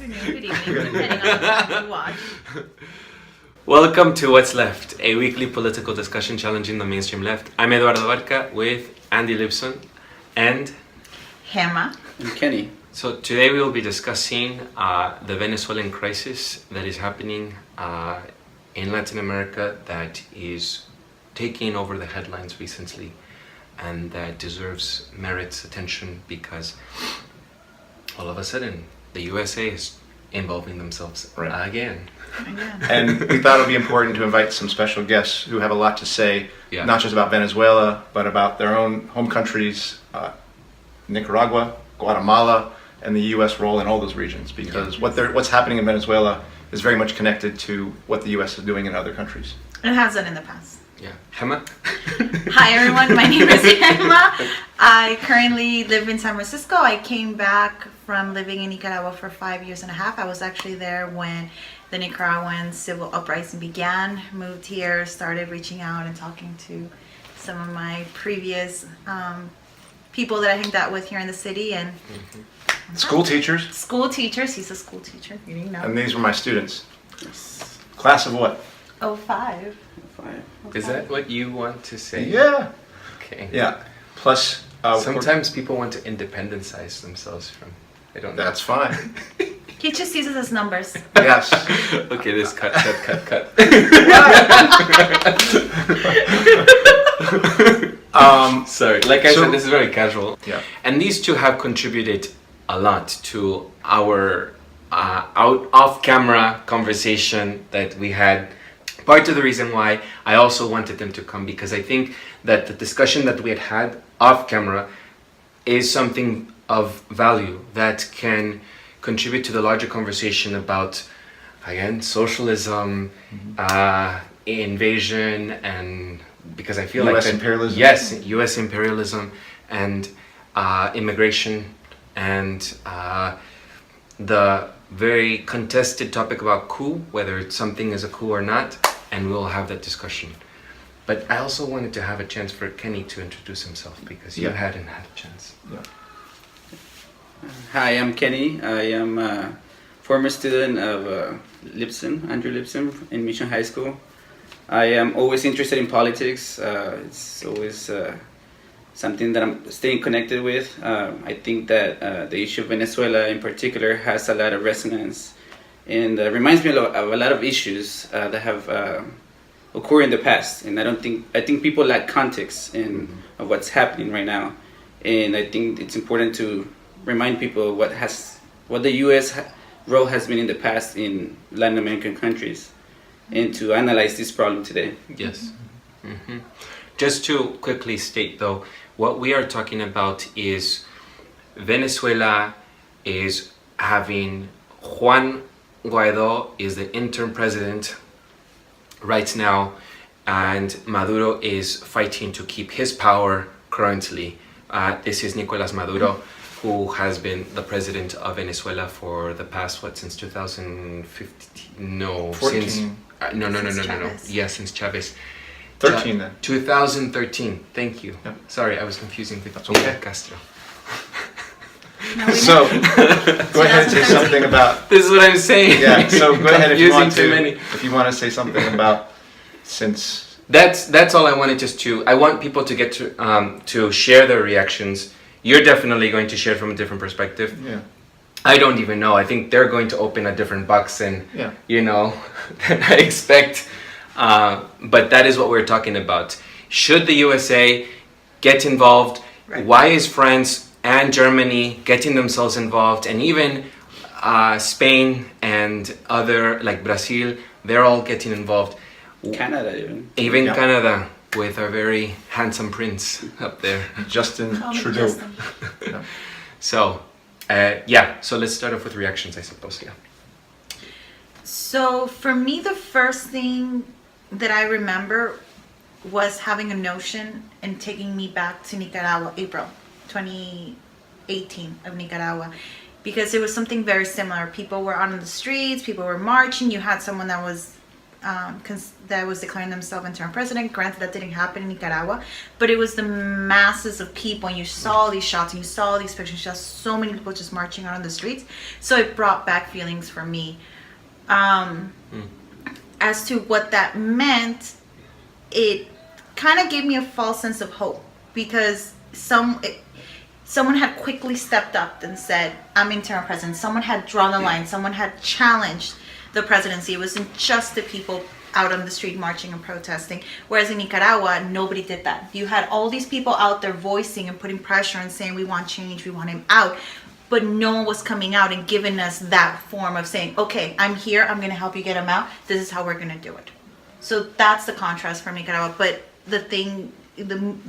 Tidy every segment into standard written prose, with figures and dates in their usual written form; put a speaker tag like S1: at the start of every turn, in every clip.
S1: afternoon, good evening, depending on the time you watch.
S2: Welcome to What's Left, a weekly political discussion challenging the mainstream left. I'm Eduardo Barca with Andy Lipson and
S1: Gema
S3: and Kenny.
S2: So today we will be discussing the Venezuelan crisis that is happening in Latin America, that is taking over the headlines recently and that merits attention because all of a sudden the USA is involving themselves again.
S4: And we thought it would be important to invite some special guests who have a lot to say, not just about Venezuela, but about their own home countries, Nicaragua, Guatemala, and the U.S. role in all those regions, because what's happening in Venezuela is very much connected to what the U.S. is doing in other countries.
S1: It has done in the past.
S2: Yeah. Gema?
S1: Hi everyone, my name is Gema. I currently live in San Francisco. I came back from living in Nicaragua for 5 years and a half. I was actually there when the Nicaraguan civil uprising began. Moved here, started reaching out and talking to some of my previous people that I hanged out with here in the city, and
S4: School teachers.
S1: School teachers. He's a school teacher. You didn't know.
S4: And these were my students. Yes. Class of what?
S1: 05.
S2: Is that what you want to say?
S4: Yeah.
S2: Okay.
S4: Yeah. Plus,
S2: sometimes people want to independencize themselves from. I don't know.
S4: That's fine.
S1: He just uses his numbers.
S4: Yes.
S2: Okay, this cut. Sorry, like I said, this is very casual.
S4: Yeah.
S2: And these two have contributed a lot to our off-camera conversation that we had. Part of the reason why I also wanted them to come, because I think that the discussion that we had off-camera is something of value that can contribute to the larger conversation about, again, socialism, invasion, and because I feel
S4: US
S2: like
S4: imperialism.
S2: Yes, U.S. imperialism and immigration and the very contested topic about coup, whether something is a coup or not, and we'll have that discussion. But I also wanted to have a chance for Kenny to introduce himself because you hadn't had a chance.
S4: Yeah.
S3: Hi, I'm Kenny. I am a former student of Andrew Lipson in Mission High School. I am always interested in politics. It's always something that I'm staying connected with. I think that the issue of Venezuela in particular has a lot of resonance and reminds me of a lot of issues that have occurred in the past. And I think people lack context of what's happening right now. And I think it's important to remind people what the U.S. role has been in the past in Latin American countries, and to analyze this problem today.
S2: Yes. Mm-hmm. Just to quickly state though, what we are talking about is Venezuela is having Juan Guaido is the interim president right now, and Maduro is fighting to keep his power currently. This is Nicolas Meduro, who has been the president of Venezuela for the past, since 2015? No,
S4: 14.
S2: Since, no.
S1: Chavez.
S2: Yes, since Chavez.
S4: 13 then.
S2: 2013. Thank you.
S4: Yep.
S2: Sorry, I was confusing with
S4: okay.
S2: Castro.
S1: No, we
S4: So, go ahead and say something about.
S2: This is what I'm saying.
S4: Yeah. So go ahead if you want
S2: Confusing
S4: to.
S2: too many.
S4: If you want to say something about since.
S2: That's all I wanted. I want people to get to share their reactions. You're definitely going to share from a different perspective.
S4: Yeah.
S2: I don't even know. I think they're going to open a different box and, than I expect. But that is what we're talking about. Should the USA get involved?
S1: Right.
S2: Why is France and Germany getting themselves involved? And even Spain and other, like Brazil, they're all getting involved.
S3: Canada even.
S2: Even
S4: Yeah.
S2: Canada, with our very handsome prince up there.
S4: Justin
S1: Call me
S4: Trudeau.
S1: Justin.
S4: Yeah.
S2: So, so let's start off with reactions, I suppose,
S1: So for me, the first thing that I remember was having a notion and taking me back to Nicaragua, April 2018 of Nicaragua, because it was something very similar. People were out on the streets, people were marching. You had someone that was that was declaring themselves interim president. Granted, that didn't happen in Nicaragua, but it was the masses of people, and you saw all these shots, and you saw all these pictures, you saw so many people just marching out on the streets. So it brought back feelings for me. As to what that meant, it kind of gave me a false sense of hope, because someone had quickly stepped up and said, I'm interim president. Someone had drawn the line. Someone had challenged the presidency. It wasn't just the people out on the street marching and protesting. Whereas in Nicaragua, nobody did that. You had all these people out there voicing and putting pressure and saying, we want change, we want him out. But no one was coming out and giving us that form of saying, okay, I'm here, I'm going to help you get him out. This is how we're going to do it. So that's the contrast from Nicaragua. But the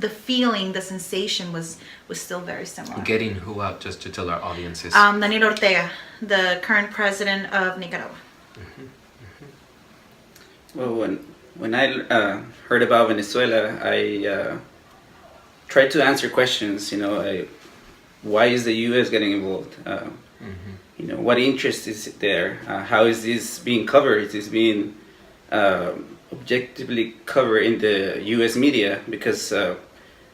S1: feeling, the sensation was still very similar.
S2: Getting who out, just to tell our audiences?
S1: Daniel Ortega, the current president of Nicaragua.
S3: Well, when I heard about Venezuela, I tried to answer questions. Why is the U.S. getting involved? What interest is there? How is this being covered? Is this being objectively covered in the U.S. media? Because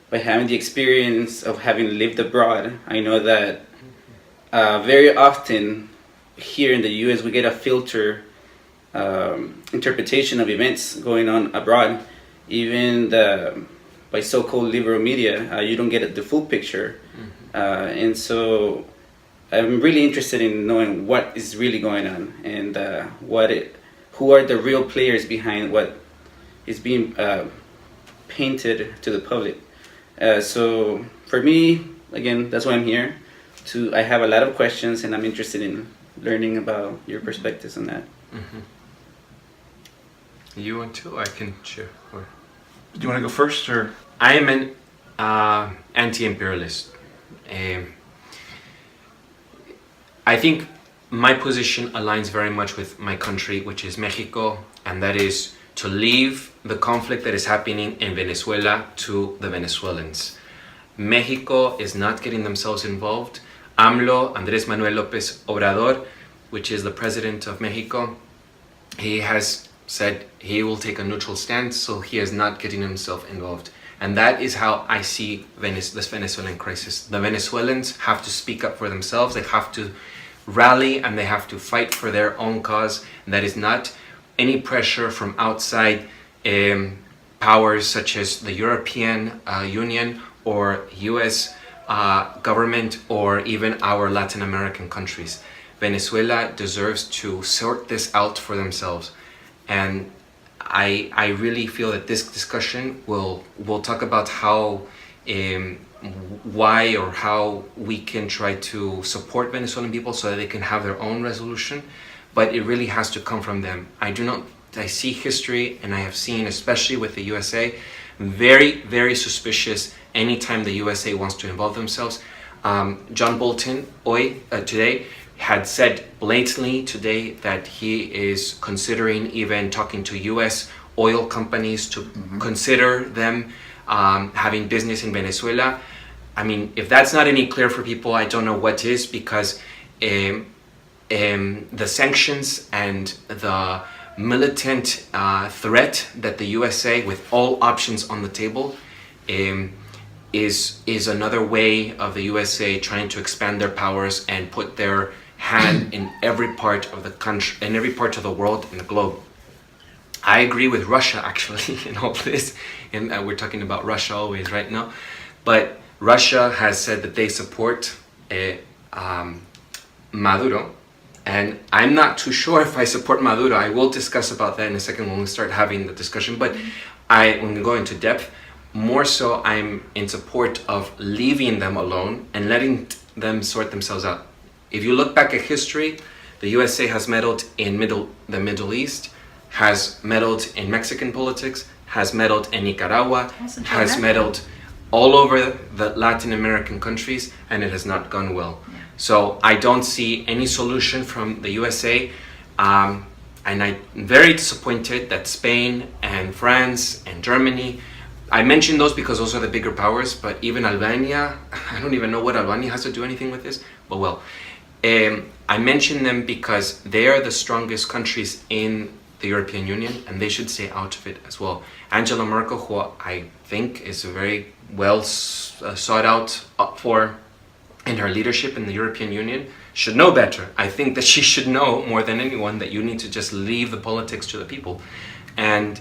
S3: by having the experience of having lived abroad, I know that very often here in the U.S. we get a filter interpretation of events going on abroad. Even by so-called liberal media, you don't get the full picture. And so I'm really interested in knowing what is really going on, and who are the real players behind what is being painted to the public. So for me, again, that's why I'm here. I have a lot of questions, and I'm interested in learning about your perspectives on that.
S2: You want to? I can share. Or...
S4: Do you want to go first, or?
S2: I am an anti-imperialist. I think my position aligns very much with my country, which is Mexico, and that is to leave the conflict that is happening in Venezuela to the Venezuelans. Mexico is not getting themselves involved. AMLO, Andrés Manuel López Obrador, which is the president of Mexico, he has said he will take a neutral stance, so he is not getting himself involved. And that is how I see this Venezuelan crisis. The Venezuelans have to speak up for themselves. They have to rally and they have to fight for their own cause. And that is not any pressure from outside powers such as the European Union or US government or even our Latin American countries. Venezuela deserves to sort this out for themselves. And I really feel that this discussion will talk about how, why or how we can try to support Venezuelan people so that they can have their own resolution, but it really has to come from them. I see history, and I have seen, especially with the USA, very, very suspicious anytime the USA wants to involve themselves. John Bolton today had said blatantly today that he is considering even talking to US oil companies to consider them having business in Venezuela. I mean, if that's not any clear for people, I don't know what is, because the sanctions and the militant threat that the USA, with all options on the table, is another way of the USA trying to expand their powers and put their hand in every part of the country, in every part of the world, in the globe. I agree with Russia, actually, in all this, and we're talking about Russia always right now, but Russia has said that they support Maduro, and I'm not too sure if I support Maduro. I will discuss about that in a second when we start having the discussion, but when we go into depth, more so I'm in support of leaving them alone and letting them sort themselves out. If you look back at history, the USA has meddled in the Middle East, has meddled in Mexican politics, has meddled in Nicaragua, has meddled all over the Latin American countries, and it has not gone well. Yeah. So I don't see any solution from the USA, and I'm very disappointed that Spain and France and Germany, I mention those because those are the bigger powers, but even Albania, I don't even know what Albania has to do anything with this, but well. I mention them because they are the strongest countries in the European Union, and they should stay out of it as well. Angela Merkel, who I think is a very well sought out for in her leadership in the European Union, should know better. I think that she should know more than anyone that you need to just leave the politics to the people. And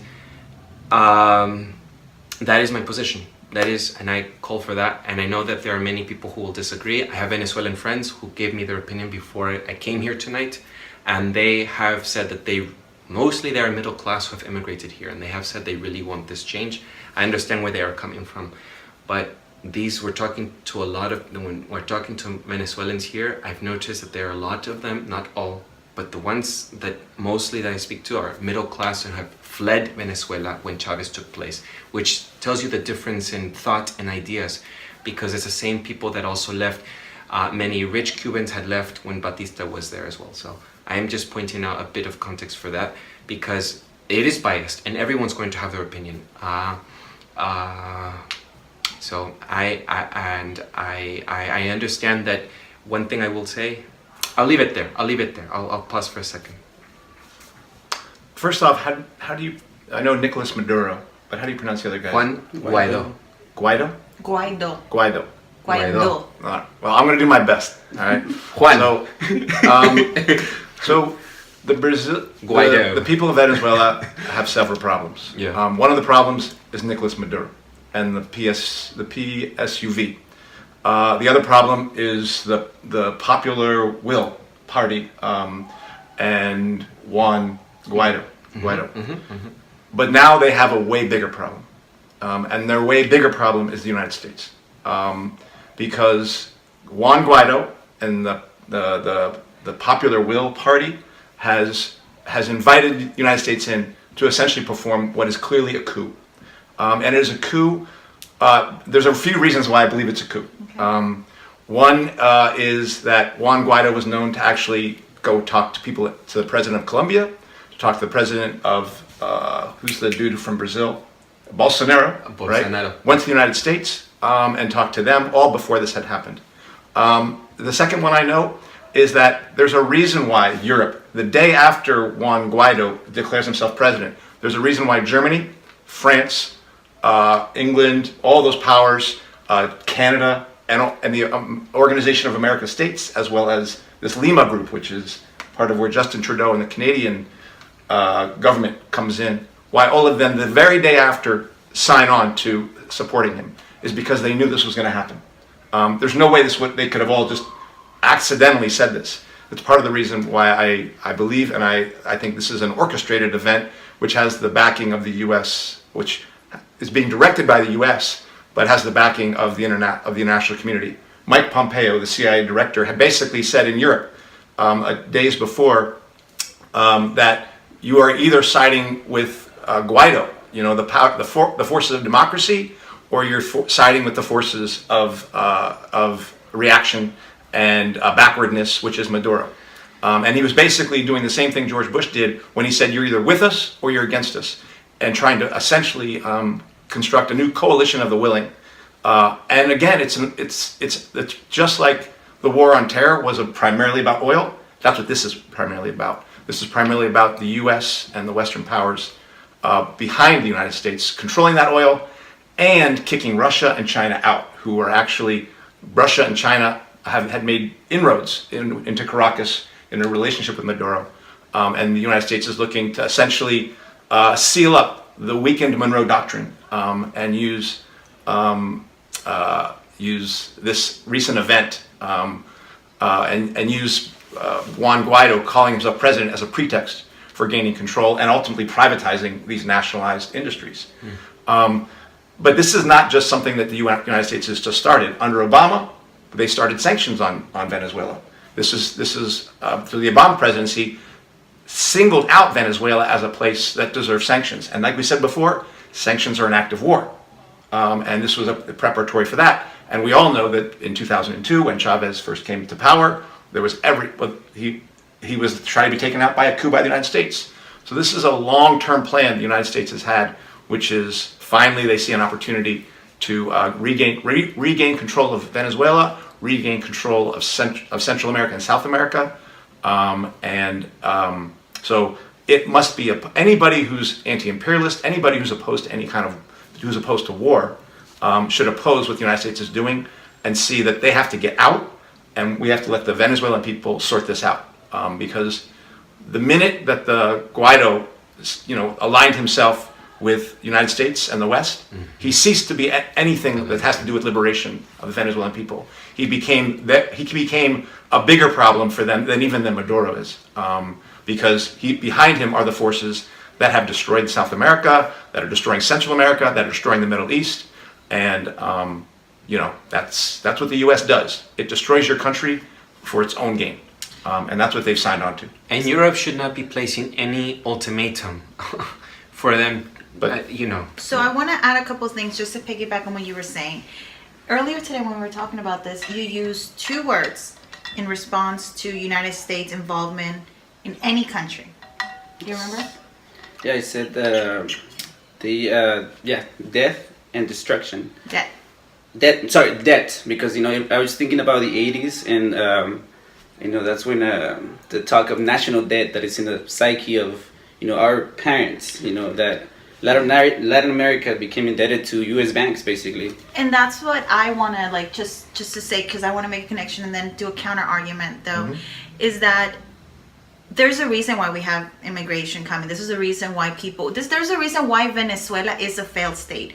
S2: that is my position. That is, and I call for that. And I know that there are many people who will disagree. I have Venezuelan friends who gave me their opinion before I came here tonight. And they have said that mostly they're middle class who have immigrated here. And they have said they really want this change. I understand where they are coming from. But we're talking to when we're talking to Venezuelans here, I've noticed that there are a lot of them, not all, but the ones that mostly that I speak to are middle class and have fled Venezuela when Chavez took place, which tells you the difference in thought and ideas, because it's the same people that also left. Many rich Cubans had left when Batista was there as well. So I am just pointing out a bit of context for that, because it is biased and everyone's going to have their opinion. So I understand that. One thing I will say, I'll leave it there. I'll pause for a second.
S4: First off, how do you, I know Nicolas Meduro, but how do you pronounce the other guy?
S2: Juan Guaido.
S4: Guaido?
S1: Guaido.
S4: Guaido.
S1: Guaido.
S4: All right. Well, I'm going to do my best. All right.
S2: Juan.
S4: So the people of Venezuela have several problems.
S2: Yeah.
S4: One of the problems is Nicolas Maduro and the PSUV. The other problem is the Popular Will Party and Juan Guaido. But now they have a way bigger problem, and their way bigger problem is the United States, because Juan Guaido and the Popular Will Party has invited the United States in to essentially perform what is clearly a coup, and it is a coup. There's a few reasons why I believe it's a coup. Okay. One is that Juan Guaido was known to actually go talk to the president of Colombia, to talk to the president of, who's the dude from Brazil? Bolsonaro. Right? Went to the United States and talked to them all before this had happened. The second one I know is that there's a reason why Europe, the day after Juan Guaido declares himself president, there's a reason why Germany, France, England, all those powers, Canada, and the Organization of American States, as well as this Lima group, which is part of where Justin Trudeau and the Canadian government comes in, why all of them the very day after sign on to supporting him is because they knew this was going to happen. There's no way they could have all just accidentally said this. It's part of the reason why I believe, and I think this is an orchestrated event which has the backing of the U.S., which is being directed by the U.S., but has the backing of the international community. Mike Pompeo, the CIA director, had basically said in Europe days before that you are either siding with Guaido, the forces of democracy, or you're siding with the forces of reaction and backwardness, which is Maduro. And he was basically doing the same thing George Bush did when he said you're either with us or you're against us, and trying to essentially construct a new coalition of the willing. And again, it's just like the war on terror was primarily about oil. That's what this is primarily about. This is primarily about the U.S. and the Western powers behind the United States controlling that oil and kicking Russia and China out, who are actually, Russia and China had made inroads into Caracas in a relationship with Maduro. And the United States is looking to essentially seal up the weakened Monroe Doctrine and use this recent event and use Juan Guaido calling himself president as a pretext for gaining control and ultimately privatizing these nationalized industries. But this is not just something that the United States has just started. Under Obama, they started sanctions on Venezuela. This is through the Obama presidency, singled out Venezuela as a place that deserves sanctions. And like we said before, sanctions are an act of war. And this was a preparatory for that. And we all know that in 2002, when Chavez first came to power, there was he was trying to be taken out by a coup by the United States. So this is a long-term plan the United States has had, which is finally they see an opportunity to regain control of Venezuela, regain control of Central America and South America. So it must be anybody who's anti-imperialist, anybody who's opposed to who's opposed to war, should oppose what the United States is doing and see that they have to get out, and we have to let the Venezuelan people sort this out. Because the minute that the Guaido, aligned himself with the United States and the West, he ceased to be anything that has to do with liberation of the Venezuelan people. He became a bigger problem for them than even Maduro is, because behind him are the forces that have destroyed South America, that are destroying Central America, that are destroying the Middle East, and that's what the U.S. does. It destroys your country for its own gain, and that's what they've signed on to.
S2: And Europe should not be placing any ultimatum for them. But
S1: So I want to add a couple of things just to piggyback on what you were saying. Earlier today when we were talking about this, you used two words in response to United States involvement in any country. Do you remember?
S3: Yeah, I said death and destruction. Debt, because I was thinking about the 80s, and that's when the talk of national debt that is in the psyche of our parents, that Latin America became indebted to U.S. banks, basically.
S1: And that's what I want to just to say, because I want to make a connection and then do a counter argument, though, is that there's a reason why we have immigration coming. This is a reason why there's a reason why Venezuela is a failed state.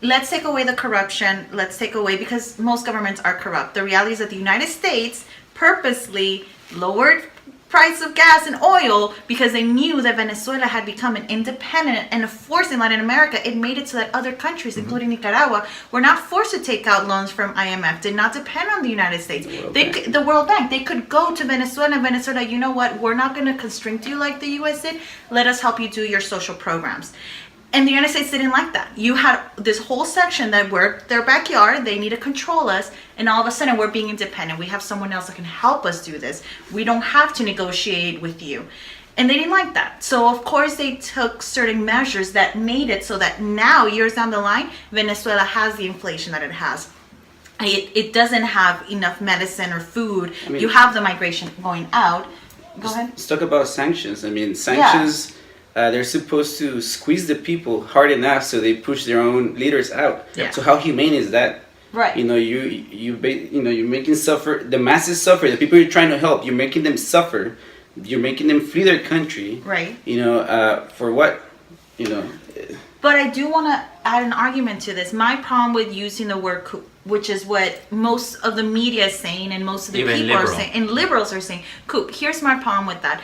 S1: Let's take away the corruption. Because most governments are corrupt. The reality is that the United States purposely lowered price of gas and oil because they knew that Venezuela had become an independent and a force in Latin America. It made it so that other countries, including Nicaragua, were not forced to take out loans from IMF, did not depend on the United States. The World Bank, they could go to Venezuela, and Venezuela, you know what, we're not going to constrict you like the US did. Let us help you do your social programs. And the United States didn't like that. You had this whole section that worked their backyard. They need to control us. And all of a sudden, we're being independent. We have someone else that can help us do this. We don't have to negotiate with you. And they didn't like that. So, of course, they took certain measures that made it so that now, years down the line, Venezuela has the inflation that it has. It doesn't have enough medicine or food. You have the migration going out. Go ahead.
S3: Let's talk about sanctions. Sanctions... Yeah. They're supposed to squeeze the people hard enough so they push their own leaders out.
S1: Yeah.
S3: So how humane is that?
S1: Right.
S3: You're making the masses suffer. The people you're trying to help, you're making them suffer. You're making them flee their country.
S1: Right.
S3: For what?
S1: But I do want to add an argument to this. My problem with using the word coup, which is what most of the media is saying and most of the people are saying, and liberals are saying, coup. Here's my problem with that.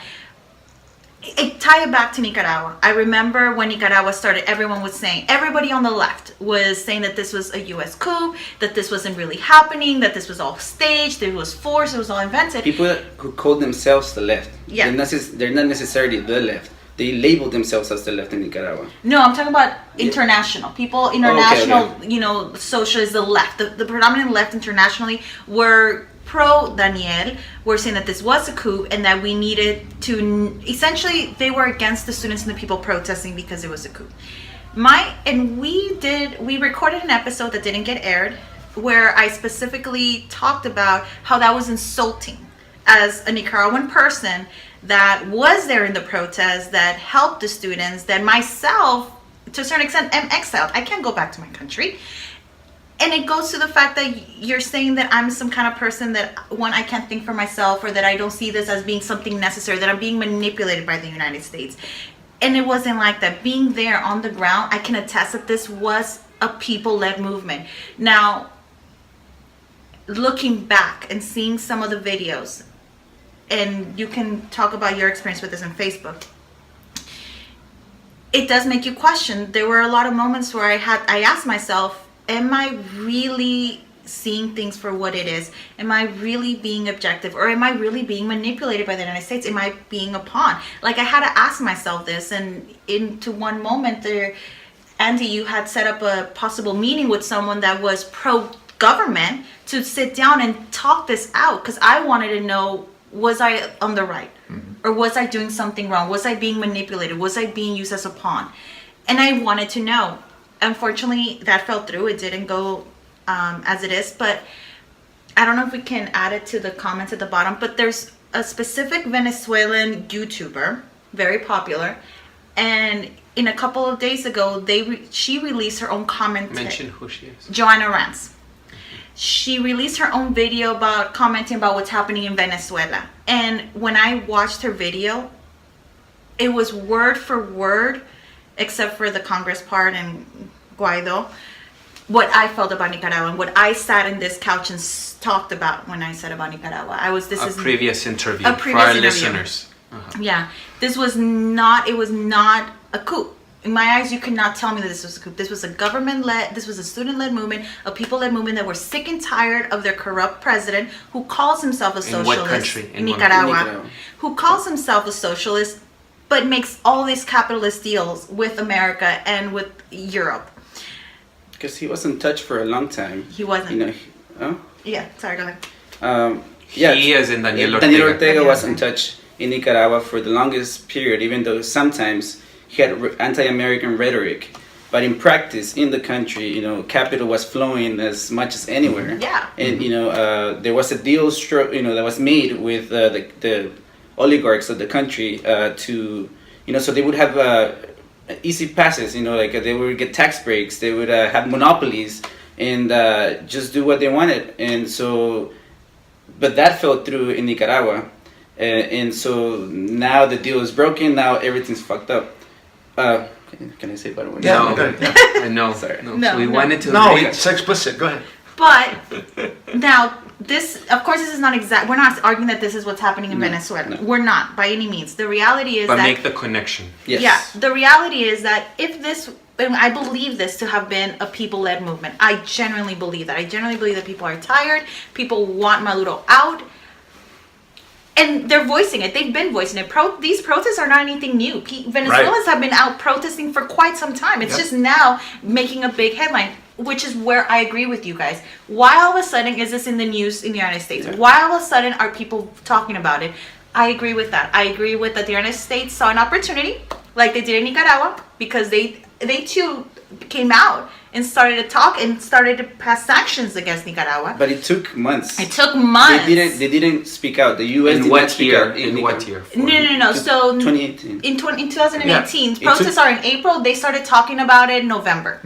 S1: Tie it back to Nicaragua. I remember when Nicaragua started, everybody on the left was saying that this was a U.S. coup, that this wasn't really happening, that this was all staged, it was forced, it was all invented.
S3: People who called themselves the left, they're not necessarily the left. They labeled themselves as the left in Nicaragua.
S1: No, I'm talking about international. People, international, socialists, the left. The predominant left internationally were pro-Daniel, were saying that this was a coup and that we needed to... Essentially, they were against the students and the people protesting because it was a coup. We recorded an episode that didn't get aired where I specifically talked about how that was insulting as a Nicaraguan person that was there in the protest, that helped the students, that myself, to a certain extent, am exiled. I can't go back to my country. And it goes to the fact that you're saying that I'm some kind of person that, one, I can't think for myself, or that I don't see this as being something necessary, that I'm being manipulated by the United States. And it wasn't like that. Being there on the ground, I can attest that this was a people-led movement. Now, looking back and seeing some of the videos, and you can talk about your experience with this on Facebook, it does make you question. There were a lot of moments where I asked myself, am I really seeing things for what it is? Am I really being objective? Or am I really being manipulated by the United States? Am I being a pawn? I had to ask myself this. And into one moment there, Andy, you had set up a possible meeting with someone that was pro-government to sit down and talk this out. Because I wanted to know, was I on the right? Mm-hmm. Or was I doing something wrong? Was I being manipulated? Was I being used as a pawn? And I wanted to know. Unfortunately, that fell through. It didn't go as it is. But I don't know if we can add it to the comments at the bottom. But there's a specific Venezuelan YouTuber very popular. And in a couple of days ago, she released her own comment.
S2: Mention who she is.
S1: Joanna Rance. She released her own video about commenting about what's happening in Venezuela. And when I watched her video, it was word for word, except for the Congress part and Guaido, what I felt about Nicaragua and what I sat in this couch and talked about when I said about Nicaragua.
S2: Previous interview
S1: a
S2: for
S1: previous
S2: our
S1: interview.
S2: listeners.
S1: Yeah, it was not a coup. In my eyes, you could not tell me that this was a coup. This was a this was a student-led movement, a people-led movement that were sick and tired of their corrupt president who calls himself a socialist.
S2: In what country?
S1: In Nicaragua. Who calls himself a socialist, but makes all these capitalist deals with America and with Europe.
S3: Because he was in touch for a long time.
S1: He wasn't.
S3: You know,
S1: Yeah, sorry, go ahead.
S2: He is in Daniel Ortega.
S3: Daniel Ortega was in touch in Nicaragua for the longest period, even though sometimes he had anti-American rhetoric. But in practice, in the country, capital was flowing as much as anywhere.
S1: Yeah.
S3: And, there was a deal, that was made with the oligarchs of the country to, so they would have easy passes, they would get tax breaks, they would have monopolies and just do what they wanted. And so, but that fell through in Nicaragua. And so now the deal is broken, now everything's fucked up. Can I say by the way?
S4: Yeah,
S2: No. No.
S3: Sorry.
S1: No,
S2: we
S1: no.
S2: wanted to
S4: No,
S2: read.
S4: it's explicit. Go ahead.
S1: But now, of course, this is not exact. We're not arguing that this is what's happening in Venezuela.
S3: No.
S1: We're not by any means. The reality is
S2: But
S1: that
S2: make the connection.
S3: Yes.
S1: yeah, the reality is that if this, and I believe this to have been a people-led movement. I genuinely believe that. I genuinely believe that people are tired. People want Maduro out. And they're voicing it. They've been voicing it. These protests are not anything new. Venezuelans have been out protesting for quite some time. It's just now making a big headline, which is where I agree with you guys. Why all of a sudden is this in the news in the United States?
S3: Yeah.
S1: Why all of a sudden are people talking about it? I agree with that. I agree with that the United States saw an opportunity, like they did in Nicaragua, because they too came out and started to talk and started to pass sanctions against Nicaragua.
S3: But it took months.
S1: It took months.
S3: They didn't speak out. The U.S.
S2: In
S3: did
S2: what
S3: not speak
S2: year?
S3: out.
S2: In what year?
S1: No. So
S3: 2018.
S1: in 2018,
S3: Yeah.
S1: protests are in April. They started talking about it in November.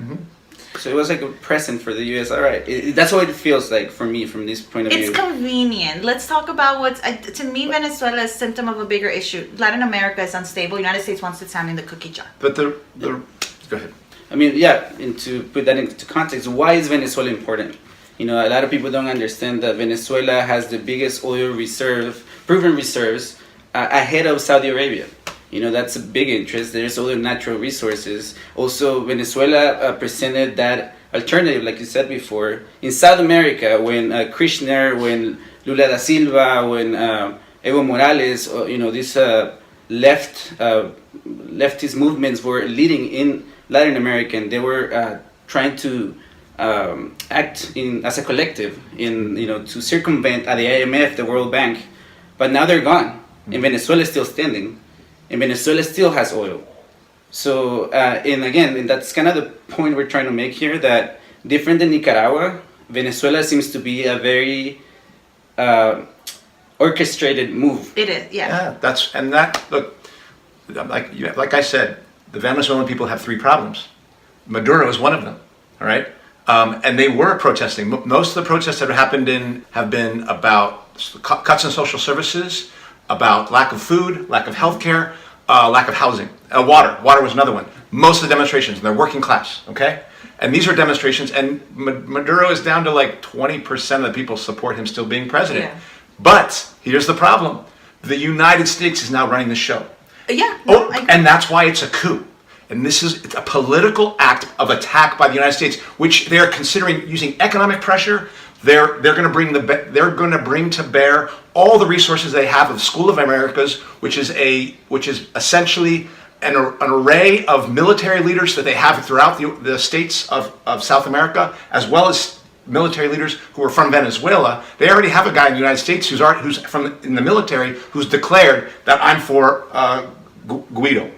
S3: So it was like a present for the U.S. All right, that's what it feels like for me from this point of
S1: It's
S3: view.
S1: convenient. Let's talk about what's to me Venezuela is a symptom of a bigger issue. Latin America is unstable. United States wants its hand in the cookie jar.
S4: But go ahead.
S3: I mean, and to put that into context, why is Venezuela important? A lot of people don't understand that Venezuela has the biggest oil proven reserves, ahead of Saudi Arabia. That's a big interest. There's other natural resources. Also, Venezuela presented that alternative, like you said before, in South America when Kirchner, when Lula da Silva, when Evo Morales, these leftist movements were leading in Latin America. They were trying to act as a collective to circumvent the IMF, the World Bank. But now they're gone. And Venezuela is still standing. And Venezuela still has oil. So, and that's kind of the point we're trying to make here, that different than Nicaragua, Venezuela seems to be a very orchestrated move.
S1: It is, yeah.
S4: Look, like I said, the Venezuelan people have three problems. Maduro is one of them, all right? And they were protesting. Most of the protests that have been about cuts in social services, about lack of food, lack of health care, lack of housing. Water. Water was another one. Most of the demonstrations, they're working class, okay? And these are demonstrations, and Maduro is down to like 20% of the people support him still being president.
S1: Yeah.
S4: But here's the problem. The United States is now running the show.
S1: Yeah. No, I agree.
S4: And that's why it's a coup. And it's a political act of attack by the United States, which they are considering using economic pressure. They're going to bring to bear all the resources they have of the School of Americas, which is essentially an array of military leaders that they have throughout the states of South America, as well as military leaders who are from Venezuela. They already have a guy in the United States who's in the military who's declared that I'm for Guaido.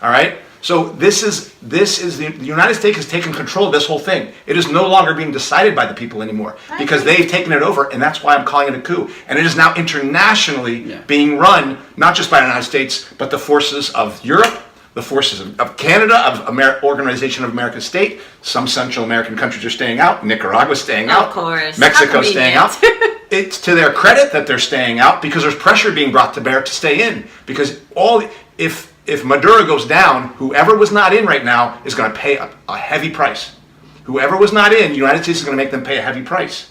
S4: All right. So this is the United States has taken control of this whole thing. It is no longer being decided by the people anymore because they've taken it over, and that's why I'm calling it a coup. And it is now internationally being run, not just by the United States, but the forces of Europe, the forces of Canada, of Organization of American State. Some Central American countries are staying out. Nicaragua's staying out.
S1: Of course.
S4: Mexico's staying out. It's to their credit that they're staying out because there's pressure being brought to bear to stay in. Because if Maduro goes down, whoever was not in right now is going to pay a heavy price. Whoever was not in, the United States is going to make them pay a heavy price.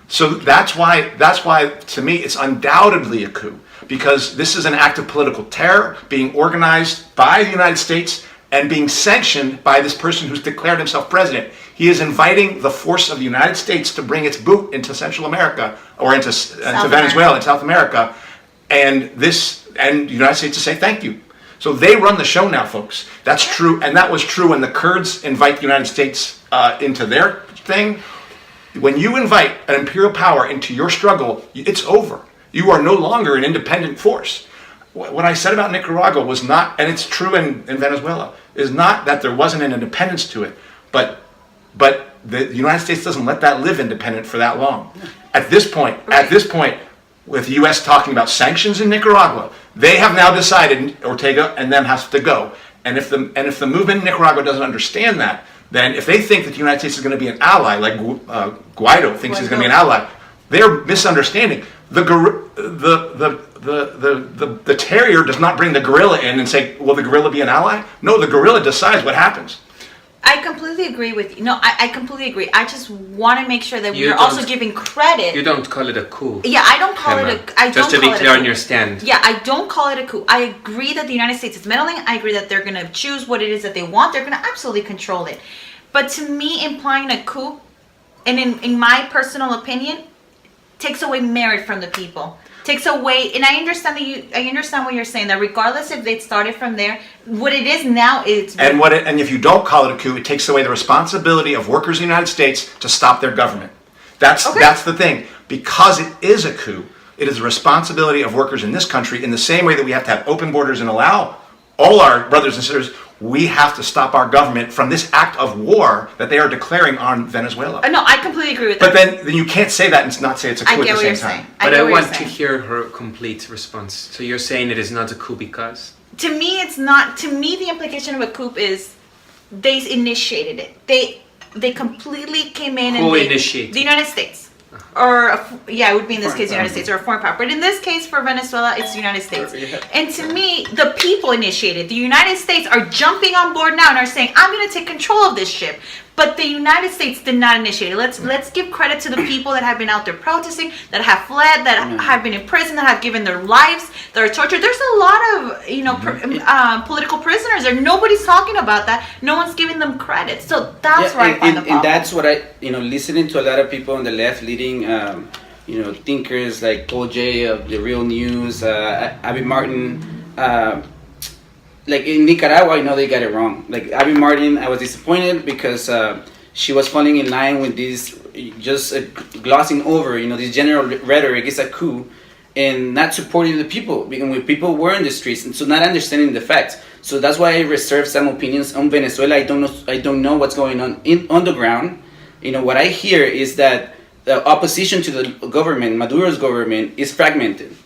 S4: So that's why to me it's undoubtedly a coup, because this is an act of political terror being organized by the United States and being sanctioned by this person who's declared himself president. He is inviting the force of the United States to bring its boot into Central America or into Venezuela and South America, and the United States to say thank you. So they run the show now, folks. That's true, and that was true when the Kurds invite the United States into their thing. When you invite an imperial power into your struggle, it's over. You are no longer an independent force. What I said about Nicaragua was not, and it's true in Venezuela, is not that there wasn't an independence to it, but the United States doesn't let that live independent for that long. At this point, with the U.S. talking about sanctions in Nicaragua, they have now decided Ortega and them has to go. And if the movement in Nicaragua doesn't understand that, then if they think that the United States is going to be an ally, like Guaido thinks he's going to be an ally, they're misunderstanding. The terrier does not bring the gorilla in and say, will the gorilla be an ally? No, the gorilla decides what happens.
S1: I completely agree with you. No, I completely agree. I just want to make sure that we're also giving credit.
S2: You don't call it a coup.
S1: Yeah, I don't call it a.
S2: Just to be clear on your stand.
S1: Yeah, I don't call it a coup. I agree that the United States is meddling. I agree that they're going to choose what it is that they want. They're going to absolutely control it. But to me, implying a coup, and in my personal opinion, takes away merit from the people. Takes away, and I understand what you're saying, that regardless if they started from there, what it is now is.
S4: And if you don't call it a coup, it takes away the responsibility of workers in the United States to stop their government. That's the thing. Because it is a coup, it is the responsibility of workers in this country, in the same way that we have to have open borders and allow all our brothers and sisters, we have to stop our government from this act of war that they are declaring on Venezuela.
S1: No, I completely agree with that.
S4: But then you can't say that and not say it's a coup at the same time.
S2: But I want to hear her complete response. So you're saying it is not a coup because?
S1: To me, it's not. To me, the implication of a coup is they initiated it. They completely came in
S2: Who initiated?
S1: The United States. Or, it would be in this case the United States, or a foreign power. But in this case, for Venezuela, it's the United States. And to me, the people initiated. The United States are jumping on board now and are saying, I'm going to take control of this ship. But the United States did not initiate it. Let's give credit to the people that have been out there protesting, that have fled, that have been in prison, that have given their lives, that are tortured. There's a lot of political prisoners, and nobody's talking about that. No one's giving them credit. So that's where I find the problem.
S3: And that's what listening to a lot of people on the left, leading thinkers like Paul J of the Real News, Abby Martin. Like in Nicaragua, I know they got it wrong. Like Abby Martin, I was disappointed because she was falling in line with this, just glossing over, this general rhetoric. It's a coup, and not supporting the people. Because when people were in the streets, and so not understanding the facts. So that's why I reserve some opinions on Venezuela. I don't know what's going on on the ground. What I hear is that the opposition to the government, Maduro's government, is fragmented.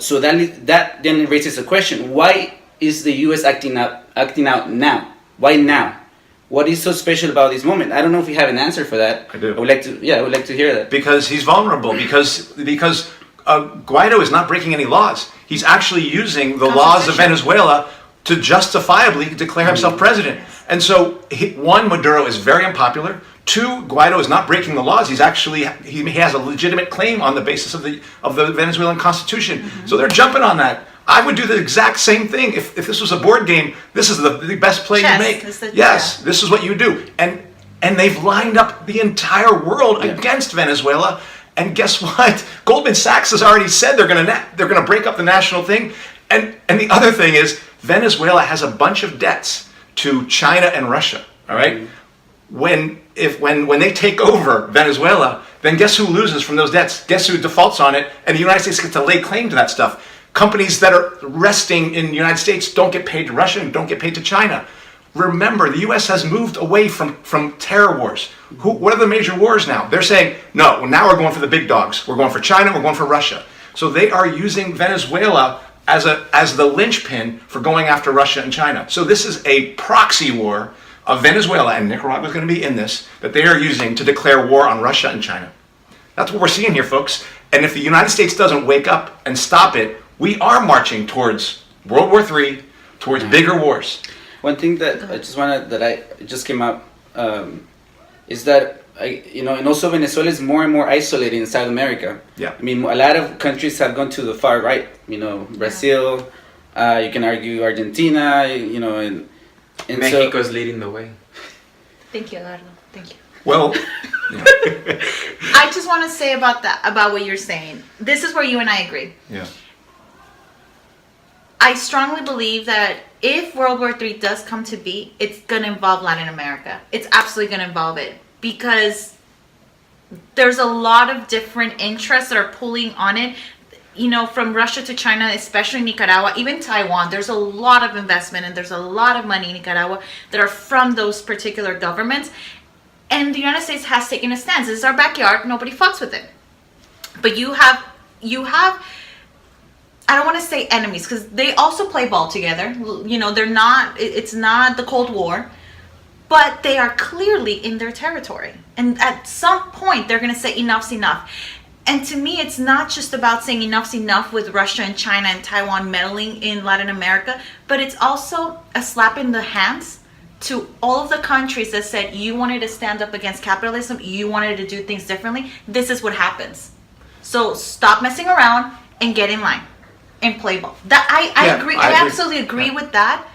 S3: So that then raises a question: why is the U.S. acting out now? Why now? What is so special about this moment? I don't know if you have an answer for that.
S4: I do.
S3: I would like to hear that.
S4: Because he's vulnerable. Because Guaido is not breaking any laws. He's actually using the laws of Venezuela to justifiably declare himself president. And so, one, Maduro is very unpopular. Two, Guaido is not breaking the laws. He has a legitimate claim on the basis of the Venezuelan constitution. So they're jumping on that. I would do the exact same thing if this was a board game. This is the best play you make. This is what you do. And they've lined up the entire world against Venezuela. And guess what? Goldman Sachs has already said they're going to break up the national thing. And the other thing is Venezuela has a bunch of debts to China and Russia. All right. When they take over Venezuela, then guess who loses from those debts? Guess who defaults on it? And the United States gets to lay claim to that stuff. Companies that are resting in the United States don't get paid to Russia and don't get paid to China. Remember, the U.S. has moved away from terror wars. What are the major wars now? They're saying, no, now we're going for the big dogs. We're going for China, we're going for Russia. So they are using Venezuela as the linchpin for going after Russia and China. So this is a proxy war of Venezuela, and Nicaragua is going to be in this, that they are using to declare war on Russia and China. That's what we're seeing here, folks. And if the United States doesn't wake up and stop it, we are marching towards World War III, towards bigger wars.
S3: One thing that I just came up is that and also Venezuela is more and more isolated in South America.
S4: Yeah.
S3: I mean, a lot of countries have gone to the far right. Brazil. You can argue Argentina. And
S2: Mexico's leading the way.
S1: Thank you, Eduardo. Thank you.
S4: Well,
S1: I just want to say about what you're saying. This is where you and I agree.
S4: Yeah.
S1: I strongly believe that if World War III does come to be, it's going to involve Latin America. It's absolutely going to involve it because there's a lot of different interests that are pulling on it. From Russia to China, especially Nicaragua, even Taiwan, there's a lot of investment and there's a lot of money in Nicaragua that are from those particular governments. And the United States has taken a stance. This is our backyard. Nobody fucks with it. But you have, I don't want to say enemies because they also play ball together. They're not, it's not the Cold War, but they are clearly in their territory. And at some point, they're going to say enough's enough. And to me, it's not just about saying enough's enough with Russia and China and Taiwan meddling in Latin America, but it's also a slap in the hands to all of the countries that said you wanted to stand up against capitalism, you wanted to do things differently. This is what happens. So stop messing around and get in line and play ball. That I agree. I absolutely agree with that.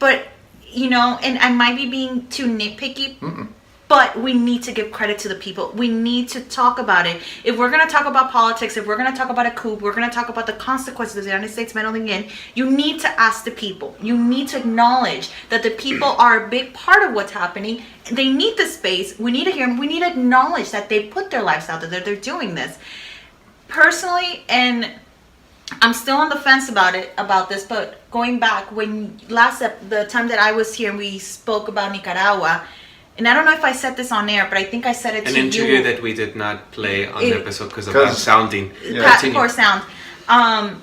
S1: But and I might be being too nitpicky. But we need to give credit to the people. We need to talk about it. If we're going to talk about politics, if we're going to talk about a coup, we're going to talk about the consequences of the United States meddling in, you need to ask the people. You need to acknowledge that the people are a big part of what's happening. They need the space. We need to hear them. We need to acknowledge that they put their lives out there, that they're doing this. Personally, and I'm still on the fence about this, but going back, the time that I was here and we spoke about Nicaragua, and I don't know if I said this on air, but I think I said it to you.
S2: An interview that we did not play on the episode because of bad sounding.
S1: Poor sound. And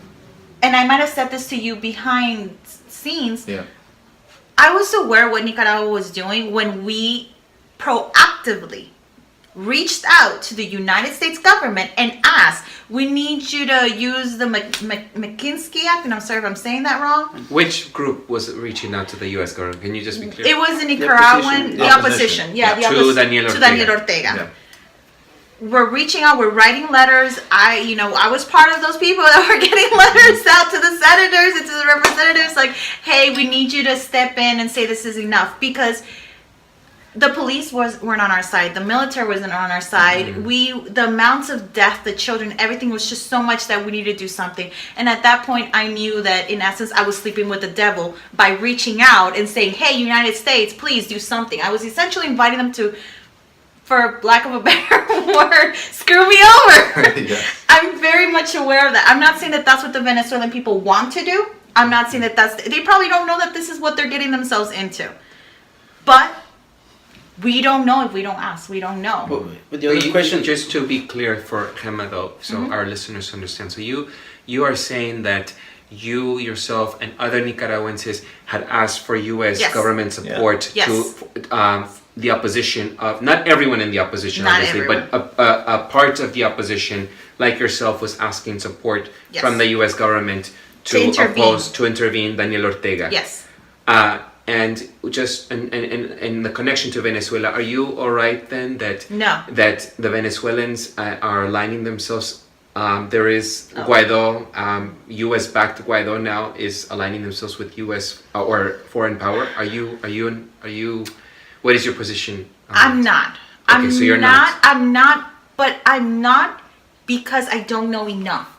S1: I might have said this to you behind scenes.
S4: Yeah.
S1: I was aware what Nicaragua was doing when we proactively reached out to the United States government and asked, we need you to use the McKinsey Act, and I'm sorry if I'm saying that wrong.
S2: Which group was reaching out to the U.S. government? Can you just be clear?
S1: It was the Nicaraguan, the opposition.
S2: To Daniel Ortega.
S4: Yeah.
S1: We're reaching out, we're writing letters. I was part of those people that were getting letters out to the senators and to the representatives like, hey, we need you to step in and say this is enough, because the police weren't on our side. The military wasn't on our side. Mm-hmm. The amounts of death, the children, everything was just so much that we needed to do something. And at that point, I knew that in essence, I was sleeping with the devil by reaching out and saying, hey, United States, please do something. I was essentially inviting them to, for lack of a better word, screw me over. Yes. I'm very much aware of that. I'm not saying that that's what the Venezuelan people want to do. I'm not saying that they probably don't know that this is what they're getting themselves into. But we don't know if we don't ask. We don't know.
S3: But the other question,
S2: just to be clear for Gema though, so our listeners understand. So you are saying that you yourself and other Nicaraguenses had asked for U.S. government support to the opposition of, not everyone in the opposition,
S1: not
S2: obviously,
S1: everyone.
S2: but a part of the opposition, like yourself, was asking support from the U.S. government to intervene Daniel Ortega.
S1: Yes.
S2: And just in the connection to Venezuela, are you all right then that the Venezuelans are aligning themselves? There is Guaido, U.S.-backed Guaido now is aligning themselves with U.S. Or foreign power. Are you? What is your position?
S1: I'm not.
S2: Okay, so you're not.
S1: I'm not. But I'm not because I don't know enough.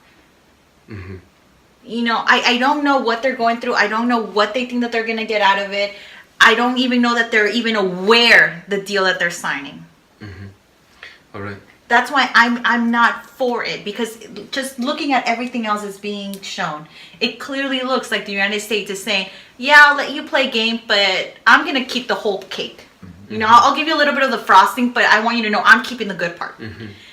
S1: Mm-hmm. I don't know what they're going through. I don't know what they think that they're going to get out of it. I don't even know that they're even aware the deal that they're signing.
S2: Mm-hmm. All right.
S1: That's why I'm not for it, because just looking at everything else that's being shown, it clearly looks like the United States is saying, yeah, I'll let you play game, but I'm going to keep the whole cake. You know, I'll give you a little bit of the frosting, but I want you to know I'm keeping the good part.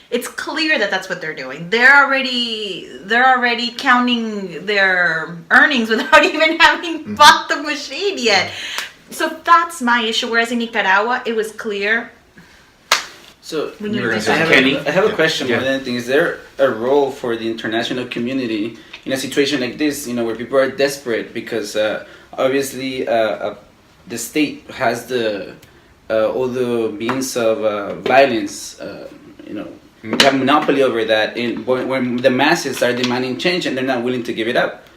S1: It's clear that that's what they're doing. They're already counting their earnings without even having bought the machine yet. So that's my issue. Whereas in Nicaragua, it was clear.
S3: So
S1: We need
S2: You're
S1: to
S2: gonna say
S1: decide.
S2: Kenny?
S3: I have a question
S2: Yeah.
S3: more than anything. Is there a role for the international community in a situation like this, you know, where people are desperate because obviously the state has the all the means of violence, you know, they have monopoly over that, and when the masses are demanding change and they're not willing to give it up.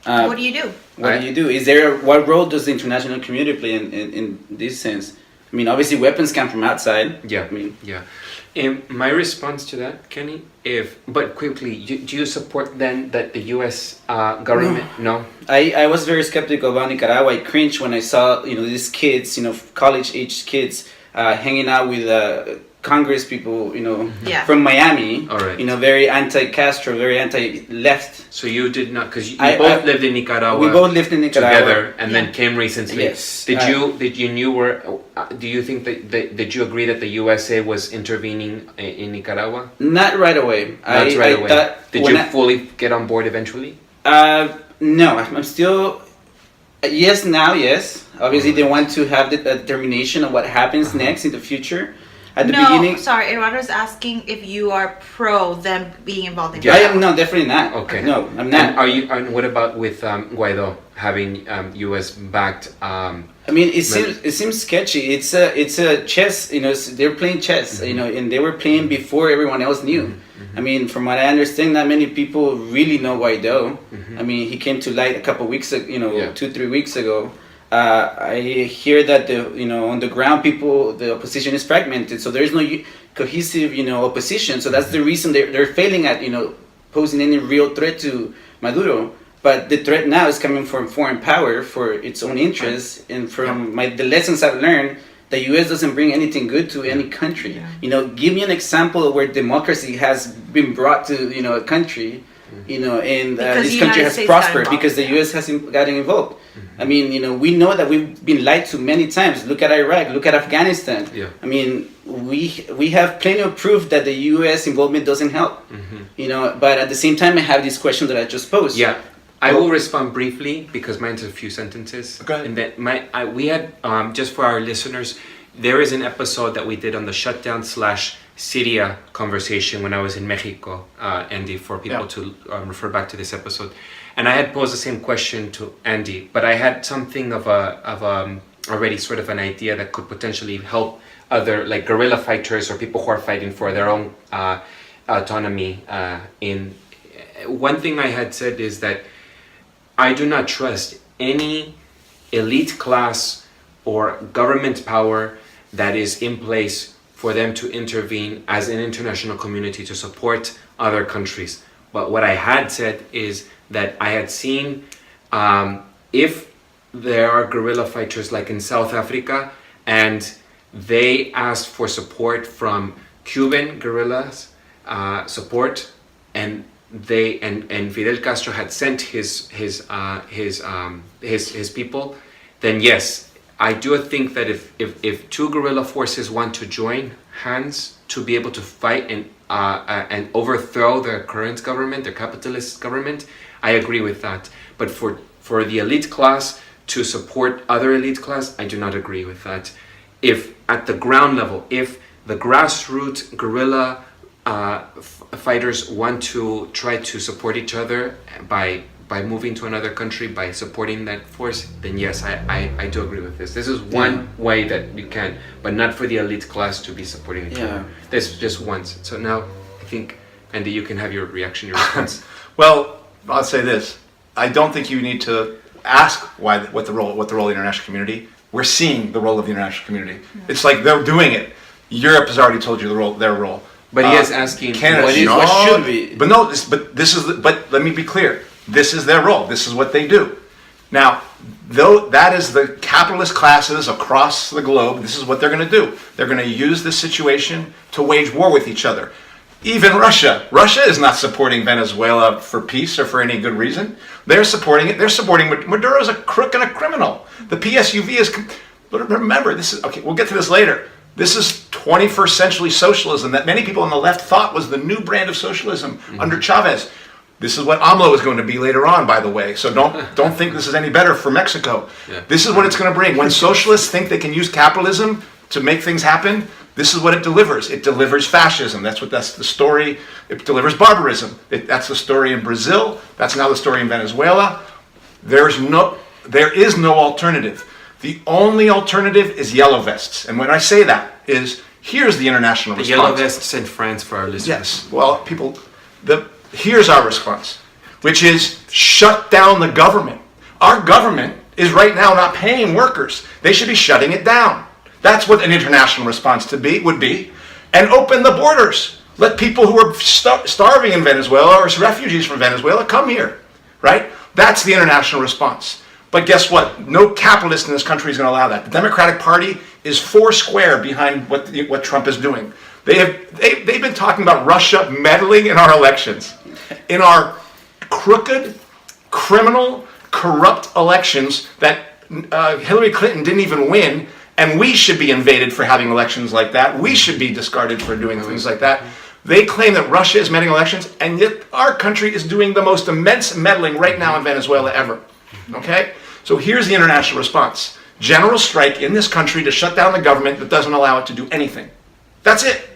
S1: What do you do?
S3: What do you do? Is there what role does the international community play in this sense? I mean, obviously weapons come from outside.
S2: Yeah,
S3: I mean,
S2: yeah. My response to that, Kenny, but quickly, do you support then that the U.S. Government? No.
S3: I was very skeptical about Nicaragua. I cringed when I saw, you know, these kids, you know, college-aged kids hanging out with Congress people, you know,
S1: Yeah.
S3: from Miami.
S2: All right.
S3: You know, very anti-Castro, very anti-left.
S2: So you did not, because you
S3: I-
S2: both
S3: I-
S2: lived in Nicaragua.
S3: We both lived in Nicaragua.
S2: together, and
S1: Yeah.
S2: then came recently.
S3: Yes.
S2: Did you think that did you agree that the USA was intervening in Nicaragua?
S3: Not right away.
S2: Not right away.
S3: Thought
S2: Did
S3: when
S2: you fully get on board eventually?
S3: No, I'm still. Yes, now, yes. Obviously, they want to have the determination of what happens next in the future. At the beginning,
S1: Sorry, Eduardo's asking if you are pro them being involved in.
S2: Yeah.
S3: I am no, definitely not.
S2: Okay.
S3: No, I'm not.
S2: And what about with Guaido having U.S. backed?
S3: I mean, it seems sketchy. It's a chess. You know, they're playing chess. You know, and they were playing before everyone else knew. I mean, from what I understand, not many people really know Guaido. I mean, he came to light a couple weeks ago. You know,
S2: Yeah.
S3: 2-3 weeks ago. I hear that on the ground, the opposition is fragmented, so there is no cohesive opposition. So that's the reason they're failing at posing any real threat to Maduro. But the threat now is coming from foreign power for its own interests, and from the lessons I've learned, the U.S. doesn't bring anything good to any country.
S1: Yeah.
S3: Give me an example where democracy has been brought to a country. And
S1: Because
S3: this
S1: the
S3: country
S1: United
S3: has
S1: States got
S3: prospered
S1: involved,
S3: because the
S1: yeah.
S3: U.S. has gotten involved. I mean, we know that we've been lied to many times. Look at Iraq. Look at Afghanistan.
S2: Yeah.
S3: I mean, we have plenty of proof that the U.S. involvement doesn't help. But at the same time, I have this question that I just posed.
S2: Yeah. I will respond briefly because mine's a few sentences.
S4: Go ahead.
S2: And that we had just for our listeners, there is an episode that we did on the shutdown / Syria conversation when I was in Mexico, Andy, for people to refer back to this episode. And I had posed the same question to Andy, but I had something of already sort of an idea that could potentially help other like guerrilla fighters or people who are fighting for their own autonomy. One thing I had said is that I do not trust any elite class or government power that is in place for them to intervene as an international community to support other countries. But what I had said is that I had seen if there are guerrilla fighters like in South Africa and they asked for support from Cuban guerrillas support, and Fidel Castro had sent his people, then yes, I do think that if two guerrilla forces want to join hands to be able to fight and overthrow their current government, their capitalist government, I agree with that. But for the elite class to support other elite class, I do not agree with that. If at the ground level, if the grassroots guerrilla fighters want to try to support each other by moving to another country, by supporting that force, then yes, I do agree with this. This is one way that you can, but not for the elite class to be supporting each other. This just once. So now I think, Andy, you can have your reaction, your response.
S4: Well, I'll say this. I don't think you need to ask what the role of the international community. We're seeing the role of the international community. It's like they're doing it. Europe has already told you their role.
S2: But he is asking,
S4: Canada,
S3: what should be?
S4: But let me be clear. This is their role. This is what they do. Now, though that is the capitalist classes across the globe, this is what they're going to do. They're going to use this situation to wage war with each other. Even Russia. Russia is not supporting Venezuela for peace or for any good reason. They're supporting it. They're supporting Maduro's a crook and a criminal. The PSUV is. But remember, this is okay. We'll get to this later. This is 21st century socialism that many people on the left thought was the new brand of socialism under Chavez. This is what AMLO is going to be later on, by the way. So don't think this is any better for Mexico.
S2: Yeah.
S4: This is what it's going to bring. When socialists think they can use capitalism to make things happen, this is what it delivers. It delivers fascism. That's the story. It delivers barbarism. That's the story in Brazil. That's now the story in Venezuela. There is no alternative. The only alternative is yellow vests. And when I say that is, here's the international
S2: The
S4: response.
S2: yellow vests in France for our listeners.
S4: Yes. Well, here's our response, which is shut down the government. Our government is right now not paying workers. They should be shutting it down. That's what an international response would be. And open the borders. Let people who are starving in Venezuela or refugees from Venezuela come here. Right? That's the international response. But guess what? No capitalist in this country is going to allow that. The Democratic Party is foursquare behind what Trump is doing. They've been talking about Russia meddling in our elections, in our crooked, criminal, corrupt elections that Hillary Clinton didn't even win, and we should be invaded for having elections like that. We should be discarded for doing things like that. They claim that Russia is meddling in elections, and yet our country is doing the most immense meddling right now in Venezuela ever. Okay? So here's the international response. General strike in this country to shut down the government that doesn't allow it to do anything. That's it.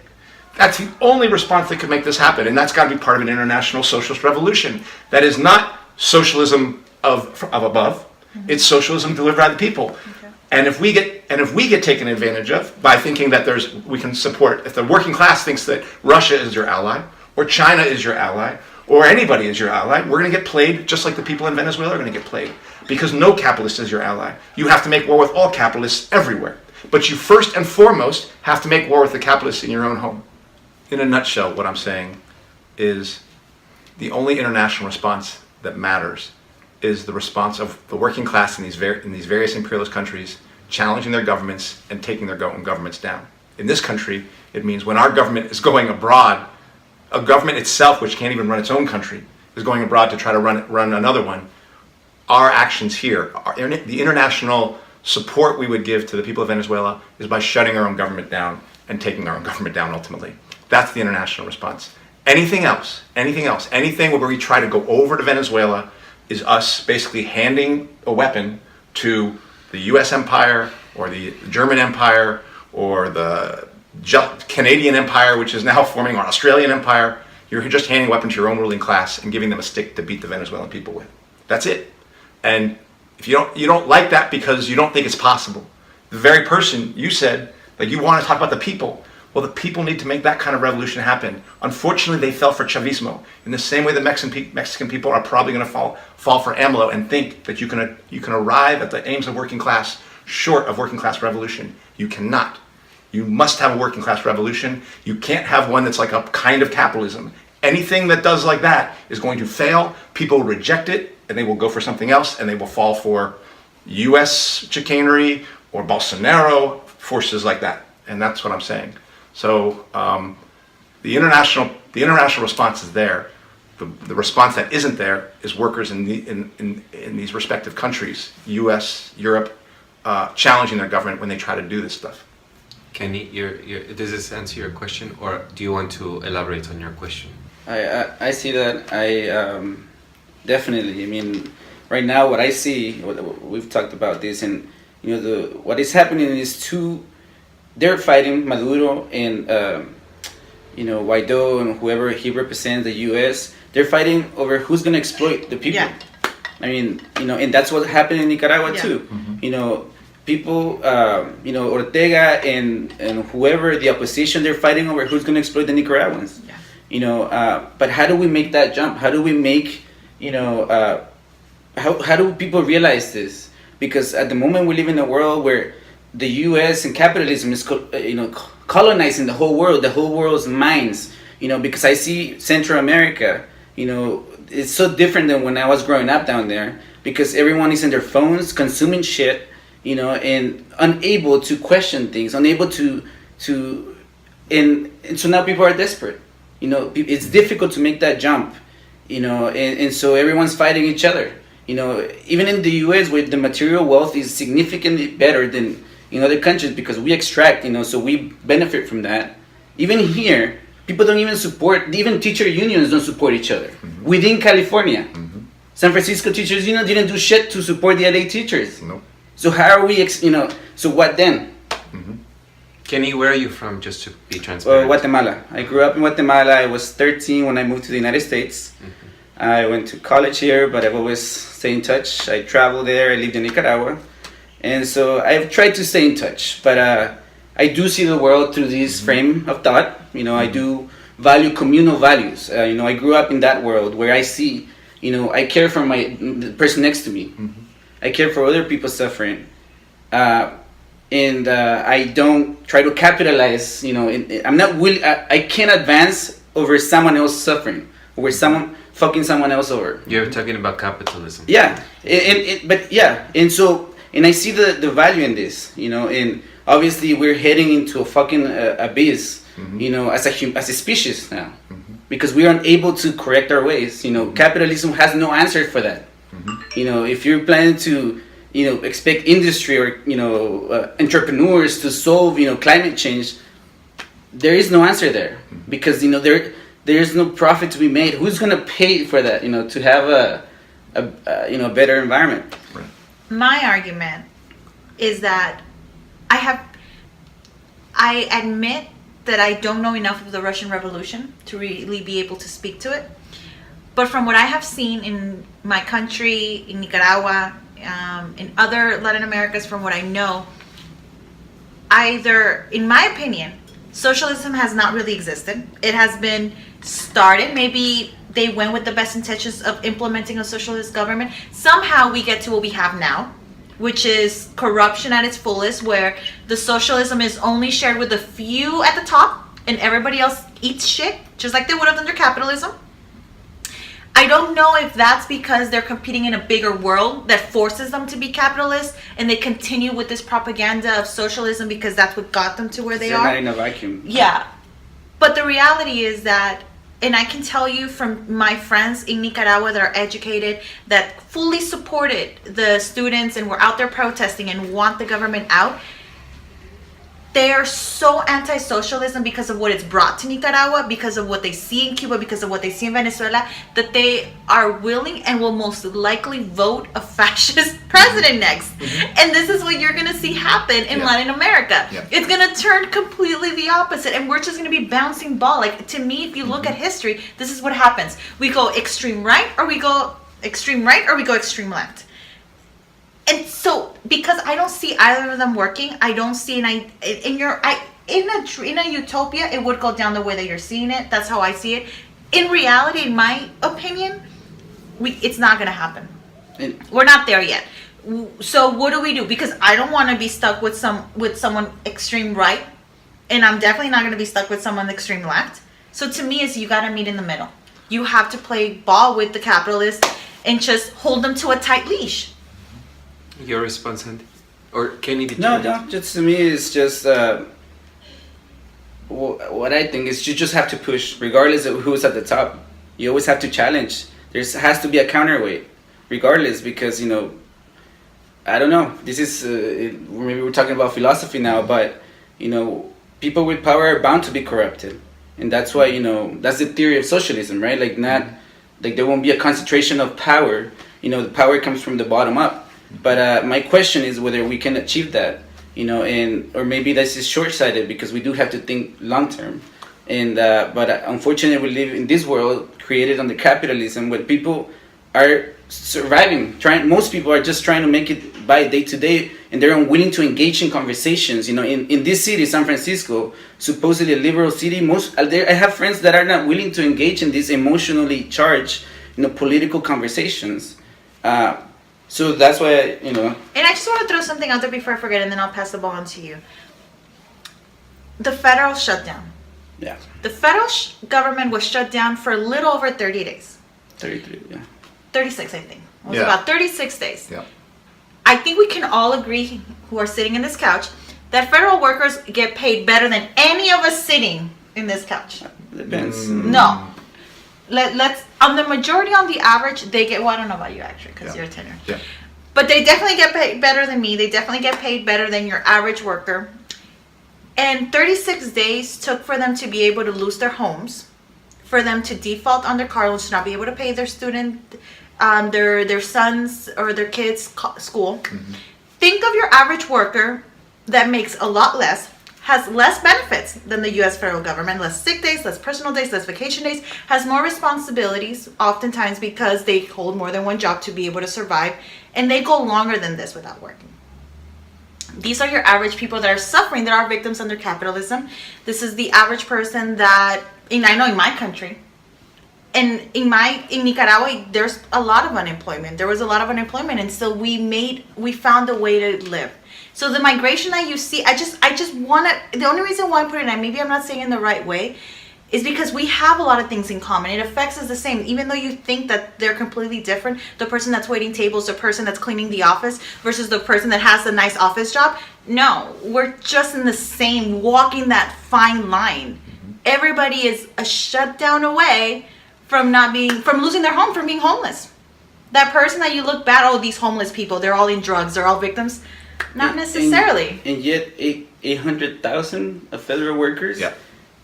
S4: That's the only response that could make this happen, and that's got to be part of an international socialist revolution. That is not socialism of above. It's socialism delivered by the people.
S1: Okay.
S4: And if we get taken advantage of by thinking that we can support, if the working class thinks that Russia is your ally, or China is your ally, or anybody is your ally, we're going to get played just like the people in Venezuela are going to get played. Because no capitalist is your ally. You have to make war with all capitalists everywhere. But you first and foremost have to make war with the capitalists in your own home. In a nutshell, what I'm saying is the only international response that matters is the response of the working class in these various imperialist countries challenging their governments and taking their own governments down. In this country, it means when our government is going abroad, a government itself, which can't even run its own country, is going abroad to try to run another one. Our actions here, the international support we would give to the people of Venezuela is by shutting our own government down and taking our own government down ultimately. That's the international response. Anything where we try to go over to Venezuela is us basically handing a weapon to the US empire or the German empire or the Canadian empire, which is now forming our Australian empire. You're just handing a weapon to your own ruling class and giving them a stick to beat the Venezuelan people with. That's it. And if you don't like that because you don't think it's possible. The very person you said, like, you want to talk about the people. Well, the people need to make that kind of revolution happen. Unfortunately, they fell for Chavismo. In the same way the Mexican people are probably going to fall for AMLO and think that you can arrive at the aims of working class short of working class revolution. You cannot. You must have a working class revolution. You can't have one that's like a kind of capitalism. Anything that does like that is going to fail. People will reject it, and they will go for something else, and they will fall for U.S. chicanery or Bolsonaro, forces like that. And that's what I'm saying. So the international response is there. The response that isn't there is workers in these respective countries, U.S., Europe, challenging their government when they try to do this stuff.
S2: Kenny, does this answer your question, or do you want to elaborate on your question?
S3: I see that. Definitely. I mean, right now what I see, we've talked about this, and what is happening is they're fighting Maduro and Guaido and whoever he represents, the U.S. They're fighting over who's going to exploit the people.
S1: Yeah.
S3: I mean, and that's what happened in Nicaragua too.
S4: Mm-hmm.
S3: People, Ortega and whoever the opposition, they're fighting over who's going to exploit the Nicaraguans.
S1: Yeah.
S3: But how do we make that jump? How do we make, how do people realize this? Because at the moment we live in a world where the U.S. and capitalism is, colonizing the whole world's minds. Because I see Central America, it's so different than when I was growing up down there. Because everyone is in their phones, consuming shit, and unable to question things, unable to, and so now people are desperate. You know, it's difficult to make that jump. You know, and so everyone's fighting each other. You know, even in the U.S., where the material wealth is significantly better than in other countries because we extract, you know, so we benefit from that. Even here, people don't even support, even teacher unions don't support each other. Within California, San Francisco Teachers Union didn't do shit to support the LA teachers.
S4: Nope.
S3: So how are we, you know, so what then?
S2: Kenny, where are you from, just to be transparent?
S3: Guatemala. I grew up in Guatemala. I was 13 when I moved to the United States. I went to college here, but I've always stayed in touch. I traveled there. I lived in Nicaragua. And so I've tried to stay in touch. But I do see the world through this frame of thought. You know, I do value communal values. You know, I grew up in that world where I see, you know, I care for the person next to me. I care for other people suffering. And I don't try to capitalize, you know, I'm not willing, I can't advance over someone else suffering, over someone fucking someone else over.
S2: You're talking about capitalism.
S3: Yeah, but yeah, and so, and I see the value in this, you know, and obviously we're heading into a fucking abyss, you know, as a species now, because we aren't able to correct our ways, you know, capitalism has no answer for that. You know, if you're planning to, you know, expect industry or, you know, entrepreneurs to solve, you know, climate change, there is no answer there because, you know, there's no profit to be made. Who's going to pay for that, you know, to have a you know, better environment?
S4: Right.
S1: My argument is that I admit that I don't know enough of the Russian Revolution to really be able to speak to it. But from what I have seen in my country, in Nicaragua, in other Latin Americas, from what I know, either, in my opinion, socialism has not really existed. It has been started. Maybe they went with the best intentions of implementing a socialist government. Somehow we get to what we have now, which is corruption at its fullest, where the socialism is only shared with a few at the top and everybody else eats shit, just like they would have under capitalism. I don't know if that's because they're competing in a bigger world that forces them to be capitalist and they continue with this propaganda of socialism because that's what got them to where they are.
S3: They're not in a vacuum.
S1: Yeah. But the reality is that, and I can tell you from my friends in Nicaragua that are educated, that fully supported the students and were out there protesting and want the government out, they are so anti-socialism because of what it's brought to Nicaragua, because of what they see in Cuba, because of what they see in Venezuela, that they are willing and will most likely vote a fascist president next. And this is what you're going to see happen in Latin America. It's going to turn completely the opposite, and we're just going to be bouncing ball. Like, to me, if you look at history, this is what happens. We go extreme right, or we go extreme right, or we go extreme left. And so, because I don't see either of them working, I don't see in a utopia, it would go down the way that you're seeing it. That's how I see it. In reality, in my opinion, it's not going to happen. We're not there yet. So what do we do? Because I don't want to be stuck with someone extreme right, and I'm definitely not going to be stuck with someone extreme left. So to me, you got to meet in the middle. You have to play ball with the capitalists and just hold them to a tight leash.
S2: Your response, Andy? Or Kenny, did
S3: No, just to me, it's just what I think is you just have to push, regardless of who's at the top. You always have to challenge. There has to be a counterweight, regardless, because, you know, I don't know. This is maybe we're talking about philosophy now, but, you know, people with power are bound to be corrupted, and that's why, you know, that's the theory of socialism, right? Like there won't be a concentration of power. You know, the power comes from the bottom up. But my question is whether we can achieve that, you know, or maybe this is short-sighted because we do have to think long-term. And but unfortunately, we live in this world created under capitalism where people are surviving. Most people are just trying to make it by day to day, and they're unwilling to engage in conversations. You know, in this city, San Francisco, supposedly a liberal city, I have friends that are not willing to engage in these emotionally charged, you know, political conversations. So that's why, you know.
S1: And I just want to throw something out there before I forget, and then I'll pass the ball on to you. The federal shutdown.
S3: Yeah.
S1: The federal government was shut down for a little over 30 days.
S3: 33, yeah.
S1: 36, I think. It was about 36 days.
S4: Yeah.
S1: I think we can all agree, who are sitting in this couch, that federal workers get paid better than any of us sitting in this couch.
S3: Depends.
S1: No. Let's on the majority, on the average, they get. Well, I don't know about you actually, because you're a tenor.
S4: Yeah.
S1: But they definitely get paid better than me. They definitely get paid better than your average worker. And 36 days took for them to be able to lose their homes, for them to default on their car loans, to not be able to pay their student, their sons or their kids' school. Mm-hmm. Think of your average worker that makes a lot less, has less benefits than the U.S. federal government, less sick days, less personal days, less vacation days, has more responsibilities, oftentimes because they hold more than one job to be able to survive, and they go longer than this without working. These are your average people that are suffering, that are victims under capitalism. This is the average person that, and I know in my country, and in Nicaragua, there's a lot of unemployment. There was a lot of unemployment, and so we found a way to live. So the migration that you see, I just want to, the only reason why I put it in, maybe I'm not saying it in the right way, is because we have a lot of things in common. It affects us the same. Even though you think that they're completely different, the person that's waiting tables, the person that's cleaning the office versus the person that has a nice office job. No, we're just in the same, walking that fine line. Everybody is a shutdown away from losing their home, from being homeless. That person that you look bad, oh, these homeless people, they're all in drugs, they're all victims. Not necessarily.
S3: And yet 800,000 federal workers.
S4: Yeah.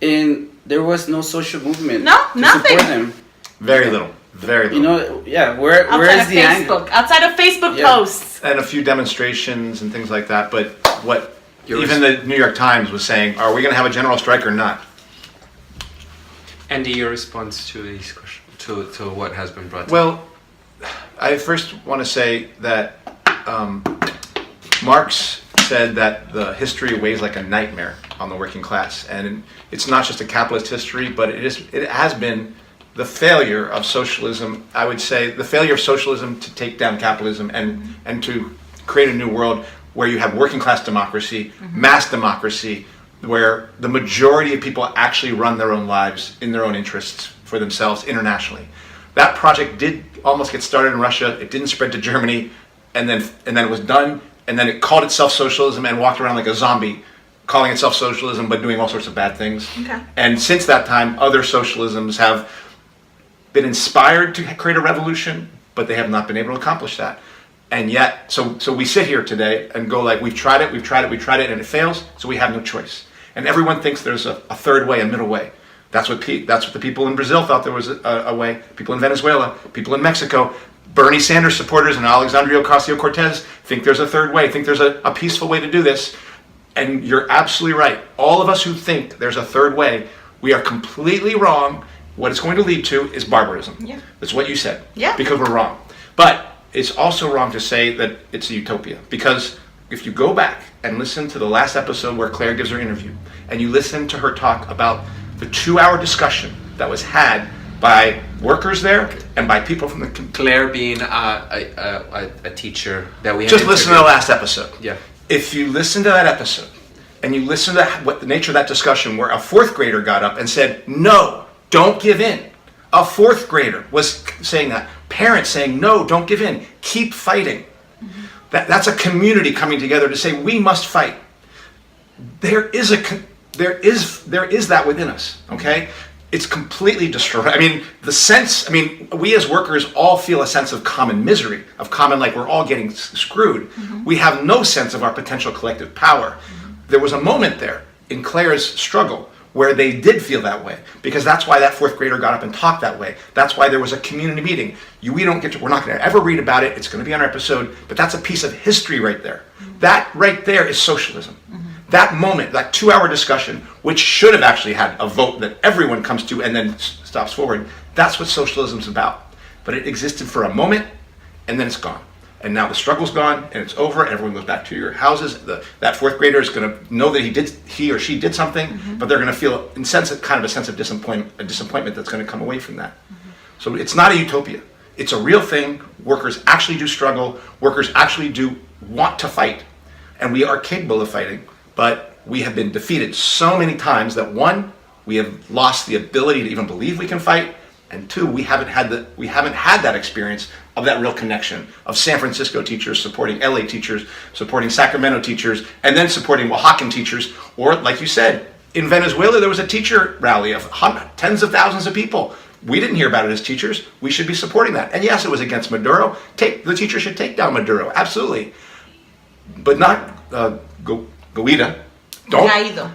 S3: And there was no social movement.
S1: No,
S3: to
S1: nothing.
S3: Support them.
S4: Very little. Very little.
S3: You know, yeah. Where
S1: outside
S3: is
S1: of
S3: the
S1: Facebook? Outside of Facebook posts.
S4: And a few demonstrations and things like that. But what
S2: Yours.
S4: even the New York Times was saying, are we going to have a general strike or not?
S2: Andy, your response to these questions, to what has been brought up?
S4: Well, I first want to say that Marx said that the history weighs like a nightmare on the working class, and it's not just a capitalist history, but it has been the failure of socialism. I would say the failure of socialism to take down capitalism and to create a new world where you have working class democracy, mass democracy, where the majority of people actually run their own lives in their own interests for themselves internationally. That project did almost get started in Russia. It didn't spread to Germany, and then it was done. And then it called itself socialism and walked around like a zombie, calling itself socialism but doing all sorts of bad things.
S1: Okay.
S4: And since that time, other socialisms have been inspired to create a revolution, but they have not been able to accomplish that. And yet, so we sit here today and go like, we've tried it, and it fails, so we have no choice. And everyone thinks there's a third way, a middle way. That's what the people in Brazil thought there was a way. People in Venezuela, people in Mexico. Bernie Sanders supporters and Alexandria Ocasio-Cortez think there's a third way, think there's a peaceful way to do this. And you're absolutely right. All of us who think there's a third way, we are completely wrong. What it's going to lead to is barbarism.
S1: Yeah.
S4: That's what you said.
S1: Yeah.
S4: Because we're wrong. But it's also wrong to say that it's a utopia. Because if you go back and listen to the last episode where Claire gives her interview, and you listen to her talk about the 2-hour discussion that was had by workers there and by people from the
S2: Claire being a teacher that we
S4: just listen to the last episode.
S2: Yeah.
S4: If you listen to that episode and you listen to what the nature of that discussion, where a 4th grader got up and said, "No, don't give in." A 4th grader was saying that. Parents saying, "No, don't give in. Keep fighting." Mm-hmm. That's a community coming together to say we must fight. There is that within us. Okay. It's completely destroyed. I mean, we as workers all feel a sense of common misery, of common, like we're all getting screwed. Mm-hmm. We have no sense of our potential collective power. Mm-hmm. There was a moment there in Claire's struggle where they did feel that way, because that's why that 4th grader got up and talked that way. That's why there was a community meeting. We're not going to ever read about it. It's going to be on our episode, but that's a piece of history right there. Mm-hmm. That right there is socialism. Mm-hmm. That moment, that 2-hour discussion, which should have actually had a vote that everyone comes to and then stops forward, that's what socialism's about. But it existed for a moment, and then it's gone. And now the struggle's gone, and it's over, and everyone goes back to your houses. That 4th grader is going to know that he or she did something, but they're going to feel a sense of disappointment that's going to come away from that. Mm-hmm. So it's not a utopia. It's a real thing. Workers actually do struggle. Workers actually do want to fight. And we are capable of fighting. But we have been defeated so many times that 1, we have lost the ability to even believe we can fight, and 2, we haven't had that experience of that real connection of San Francisco teachers supporting LA teachers, supporting Sacramento teachers, and then supporting Oaxacan teachers, or like you said, In Venezuela, there was a teacher rally of tens of thousands of people. We didn't hear about it as teachers. We should be supporting that. And yes, it was against Maduro. The teacher should take down Maduro, absolutely. But not Guaido. Guaido.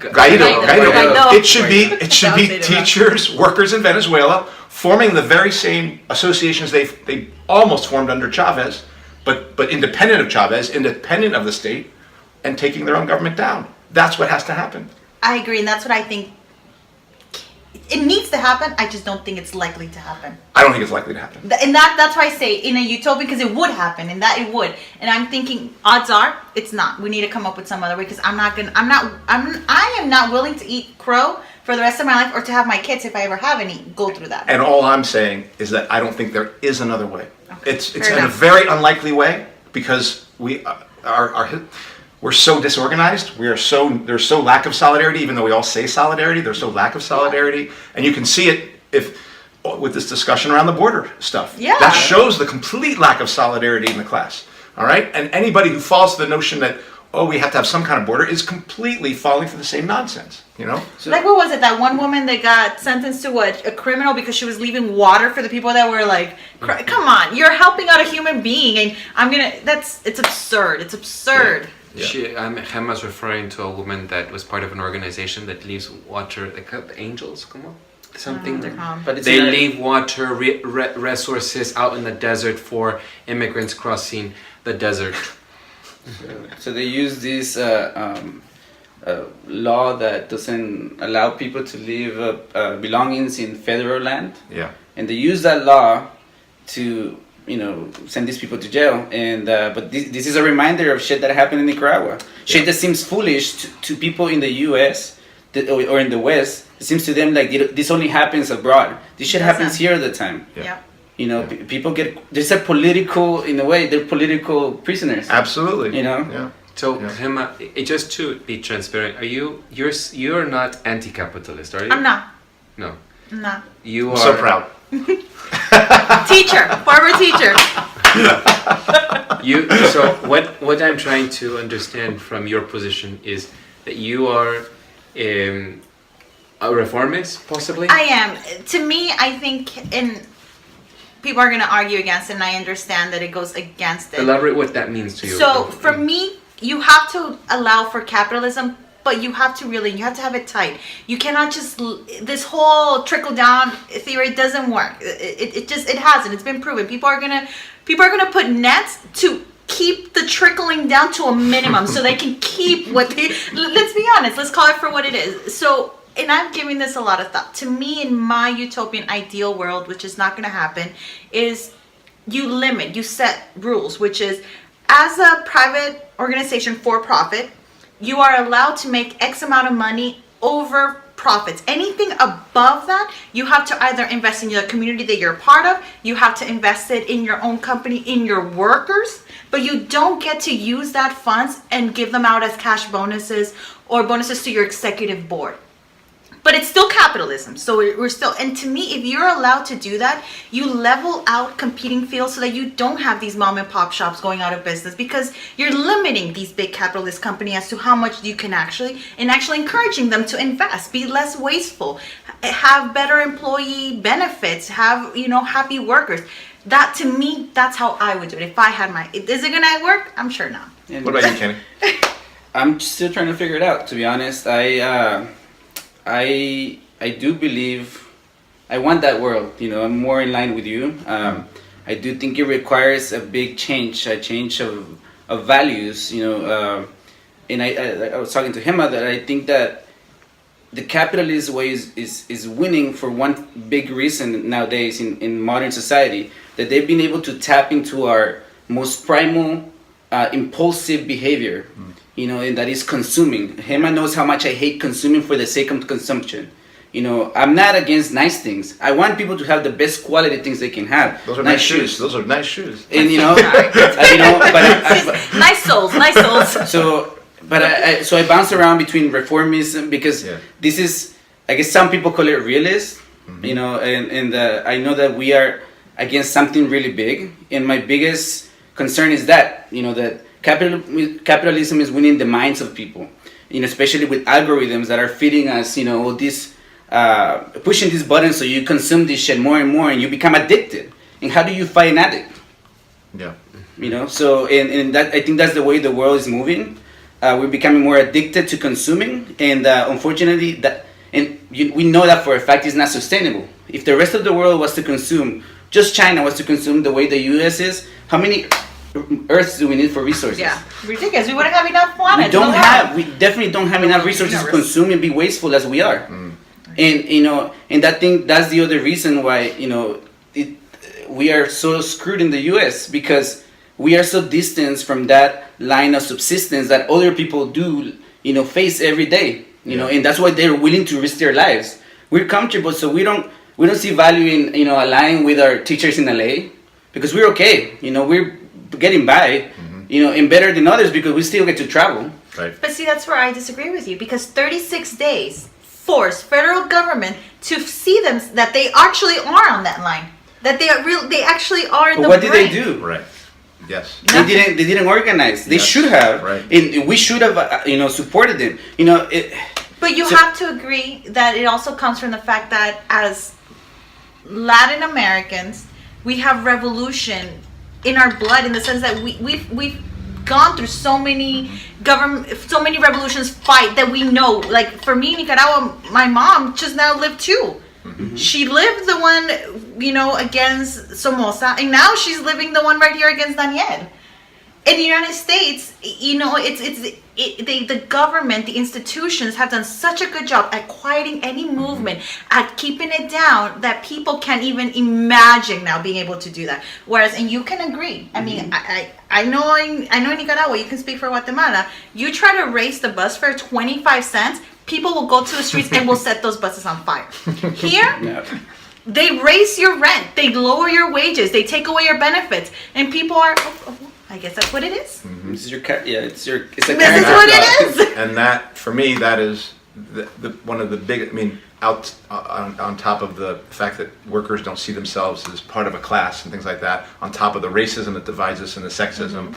S4: It should be teachers, workers in Venezuela, forming the very same associations they almost formed under Chavez, but independent of Chavez, independent of the state, and taking their own government down. That's what has to happen.
S1: I agree, and that's what I think. It needs to happen. I just don't think it's likely to happen.
S4: I don't think it's likely to happen.
S1: And that's why I say in a utopia, because it would happen, and that it would. And I'm thinking, odds are, it's not. We need to come up with some other way, because I am not willing to eat crow for the rest of my life, or to have my kids, if I ever have any, go through that.
S4: And all I'm saying is that I don't think there is another way.
S1: Okay.
S4: It's in a very unlikely way, because we're so disorganized. There's so lack of solidarity, even though we all say solidarity. There's so lack of solidarity, and you can see it with this discussion around the border stuff.
S1: Yeah.
S4: That shows the complete lack of solidarity in the class. All right, and anybody who falls to the notion that we have to have some kind of border is completely falling for the same nonsense. You know.
S1: So, like, what was it? That one woman that got sentenced to a criminal because she was leaving water for the people that were like, come on, you're helping out a human being, and it's absurd. It's absurd.
S2: Yeah. Gema's referring to a woman that was part of an organization that leaves water, they call it angels, something.
S3: But
S2: they leave water resources out in the desert for immigrants crossing the desert.
S3: So they use this law that doesn't allow people to leave belongings in federal land.
S4: Yeah.
S3: And they use that law to send these people to jail, and but this is a reminder of shit that happened in Nicaragua. Shit that seems foolish to people in the U.S. or in the West. It seems to them like this only happens abroad. This shit happens here all the time.
S1: Yeah.
S3: People there's a political, in a way, they're political prisoners.
S4: Absolutely.
S3: Yeah.
S2: So, Gema, just to be transparent, you're not anti-capitalist, are you?
S1: I'm not.
S2: No.
S1: No.
S2: You are
S4: I'm so proud.
S1: Former teacher.
S2: So what I'm trying to understand from your position is that you are a reformist, possibly?
S1: I am. To me, I think people are going to argue against it, and I understand that it goes against it.
S2: Elaborate what that means to you.
S1: So for me, you have to allow for capitalism, but you have to have it tight. You cannot just, this whole trickle down theory doesn't work. It hasn't. It's been proven. People are gonna put nets to keep the trickling down to a minimum, so they can keep what they. Let's be honest. Let's call it for what it is. So, and I'm giving this a lot of thought. To me, in my utopian ideal world, which is not going to happen, is you set rules, which is, as a private organization for profit, you are allowed to make X amount of money over profits. Anything above that, you have to either invest in the community that you're a part of, you have to invest it in your own company, in your workers, but you don't get to use that funds and give them out as cash bonuses or bonuses to your executive board. But it's still capitalism. So we're still, and to me, if you're allowed to do that, you level out competing fields so that you don't have these mom and pop shops going out of business, because you're limiting these big capitalist companies as to how much you can actually encouraging them to invest, be less wasteful, have better employee benefits, have, happy workers. That, to me, that's how I would do it. If I had is it gonna work? I'm sure not.
S4: What about you, Kenny?
S3: I'm still trying to figure it out, to be honest. I do believe I want that world. I'm more in line with you. I do think it requires a big change, a change of values. And I was talking to Gema that I think that the capitalist way is winning for one big reason nowadays in modern society, that they've been able to tap into our most primal impulsive behavior. And that is consuming. Gema knows how much I hate consuming for the sake of consumption. I'm not against nice things. I want people to have the best quality things they can have.
S4: Those are nice shoes. Those are nice shoes.
S3: And
S1: nice souls.
S3: So I bounce around between reformism, because this is, I guess some people call it realist. And I know that we are against something really big. And my biggest concern is that that capitalism is winning the minds of people. especially with algorithms that are feeding us, all this, pushing this button so you consume this shit more and more, and you become addicted. And how do you fight an addict?
S4: Yeah.
S3: So and that, I think that's the way the world is moving. We're becoming more addicted to consuming, and unfortunately, we know that for a fact is not sustainable. If the rest of the world was to consume, just China was to consume the way the U.S. is, how many Earths do we need for resources?
S1: Yeah, ridiculous. We wouldn't have enough planet.
S3: We definitely don't have enough resources to consume and be wasteful as we are. And that's the other reason why we are so screwed in the U.S. because we are so distant from that line of subsistence that other people do, face every day. And that's why they're willing to risk their lives. We're comfortable, so we don't see value in aligning with our teachers in LA because we're okay. We're getting by, and better than others because we still get to travel.
S4: Right.
S1: But see, that's where I disagree with you because 36 days force federal government to see them that they actually are on that line, that they actually are in the
S3: What did they
S1: brain.
S3: do?
S4: Right. Yes.
S3: They didn't organize. They should have,
S4: right.
S3: And we should have, supported them.
S1: But you have to agree that it also comes from the fact that as Latin Americans, we have revolution in our blood in the sense that we've gone through so many revolutions fight that we know. Like for me, Nicaragua, my mom just now lived too. Mm-hmm. She lived the one, against Somoza, and now she's living the one right here against Daniel. In the United States, the government, the institutions have done such a good job at quieting any movement, at keeping it down that people can't even imagine now being able to do that. Whereas, and you can agree. I mean, I know in Nicaragua, you can speak for Guatemala. You try to raise the bus fare 25 cents, people will go to the streets and will set those buses on fire. Here, they raise your rent, they lower your wages, they take away your benefits, and people are. I guess that's what it is.
S3: Mm-hmm. This is your it's a
S1: this is what it is.
S4: And that, for me, that is the one of the big. I mean, on top of the fact that workers don't see themselves as part of a class and things like that, on top of the racism that divides us and the sexism,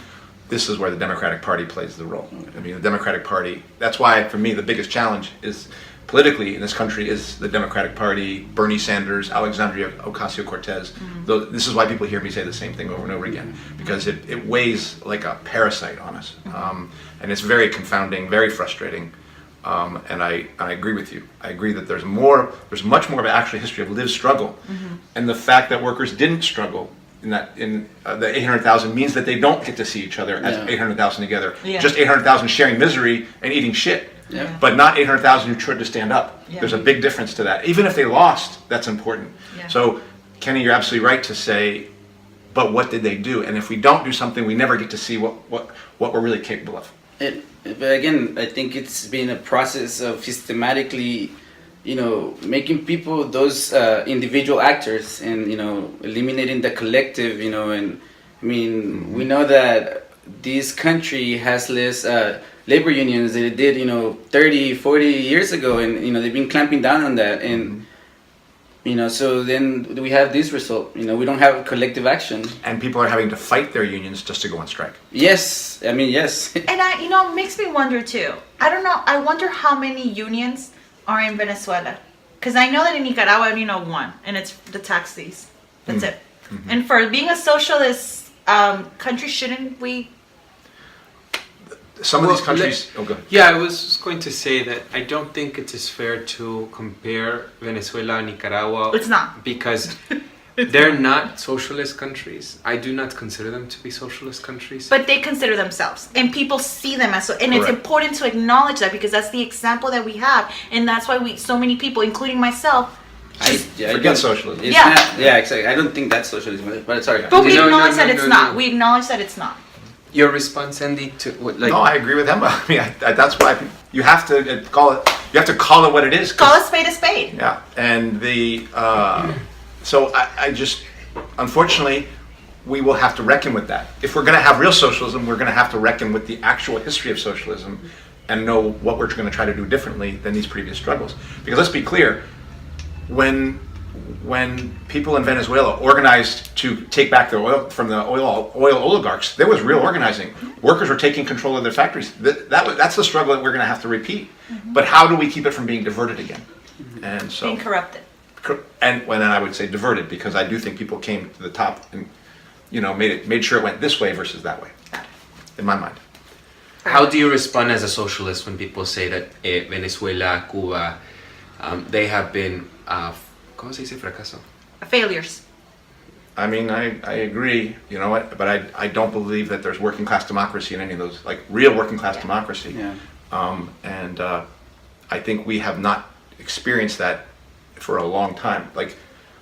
S4: this is where the Democratic Party plays the role. I mean, the Democratic Party. That's why, for me, the biggest challenge is politically in this country is the Democratic Party, Bernie Sanders, Alexandria Ocasio-Cortez. This is why people hear me say the same thing over and over again, because it weighs like a parasite on us. And it's very confounding, very frustrating. And I agree with you. I agree that there's much more of an actual history of lived struggle. And the fact that workers didn't struggle in the 800,000 means that they don't get to see each other as 800,000 together.
S1: Yeah.
S4: Just 800,000 sharing misery and eating shit.
S3: Yeah.
S4: But not 800,000 who tried to stand up.
S1: Yeah.
S4: There's a big difference to that. Even if they lost, that's important.
S1: Yeah.
S4: So, Kenny, you're absolutely right to say, but what did they do? And if we don't do something, we never get to see what we're really capable of.
S3: But again, I think it's been a process of systematically, making people those individual actors and, eliminating the collective, and I mean, we know that this country has less labor unions than it did, 30, 40 years ago, and, they've been clamping down on that, and, so then we have this result, we don't have collective action.
S4: And people are having to fight their unions just to go on strike.
S3: Yes, I mean, yes.
S1: And it makes me wonder too. I don't know, I wonder how many unions are in Venezuela. Because I know that in Nicaragua, one, and it's the taxis. That's it. And for being a socialist country, shouldn't we?
S4: Some of these countries. Go ahead.
S2: Yeah, I was just going to say that I don't think it is fair to compare Venezuela and Nicaragua.
S1: It's not.
S2: Because they're not socialist countries. I do not consider them to be socialist countries.
S1: But they consider themselves, and people see them as so. And it's
S4: Correct.
S1: important to acknowledge that because that's the example that we have, and that's why so many people, including myself.
S4: Forget socialism.
S3: It's
S1: Yeah.
S3: not, yeah, exactly. I don't think that's socialism, but sorry.
S1: But we
S2: No,
S1: acknowledge that
S2: no,
S1: it's
S2: no,
S1: not.
S2: no.
S1: We acknowledge that it's not.
S2: Your response, Andy, to what, like?
S4: No, I agree with Emma. I mean, that's why you have to call it. You have to call it what it is.
S1: Call a spade a spade.
S4: Yeah, and so I just, unfortunately, we will have to reckon with that. If we're going to have real socialism, we're going to have to reckon with the actual history of socialism and know what we're going to try to do differently than these previous struggles. Because let's be clear, when when people in Venezuela organized to take back their oil from the oil oligarchs, there was real organizing. Workers were taking control of their factories. That's the struggle that we're going to have to repeat. But how do we keep it from being diverted again? And so
S1: Being corrupted.
S4: And then I would say diverted, because I do think people came to the top and made sure it went this way versus that way, in my mind.
S2: How do you respond as a socialist when people say that Venezuela, Cuba, they have been, ¿cómo se dice fracaso?
S1: Failures.
S4: I mean, I agree, you know what, but I don't believe that there's working class democracy in any of those, like real working class democracy.
S3: Yeah.
S4: And I think we have not experienced that for a long time. Like,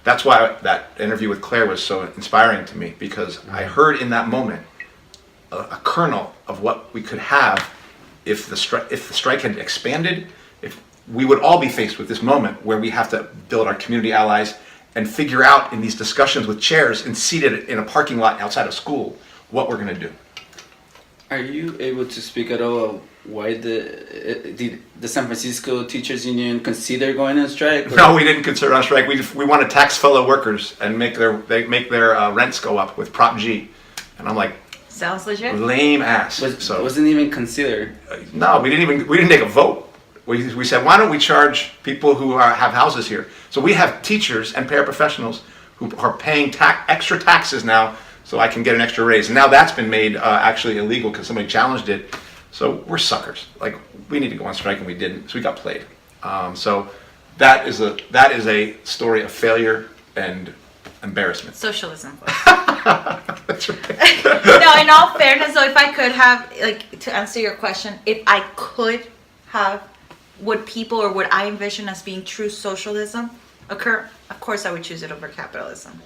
S4: that's why that interview with Claire was so inspiring to me, because I heard in that moment a kernel of what we could have if the strike had expanded. If we would all be faced with this moment where we have to build our community allies and figure out in these discussions with chairs and seated in a parking lot outside of school what we're going to do.
S3: Are you able to speak at all of why did the San Francisco Teachers Union consider going on strike? Or?
S4: No, we didn't consider on strike. We want to tax fellow workers and make their rents go up with Prop G, and I'm like,
S1: Sounds legit.
S4: lame ass.
S3: Wasn't even considered.
S4: No, we didn't take a vote. We said, why don't we charge people who have houses here? So we have teachers and paraprofessionals who are paying extra taxes now, so I can get an extra raise. And now that's been made actually illegal because somebody challenged it. So we're suckers. Like, we need to go on strike, and we didn't. So we got played. So that is a story of failure and embarrassment.
S1: Socialism.
S4: That's right.
S1: No, in all fairness, though, if I could have, like, to answer your question, if I could have what people or what I envision as being true socialism occur, of course I would choose it over capitalism.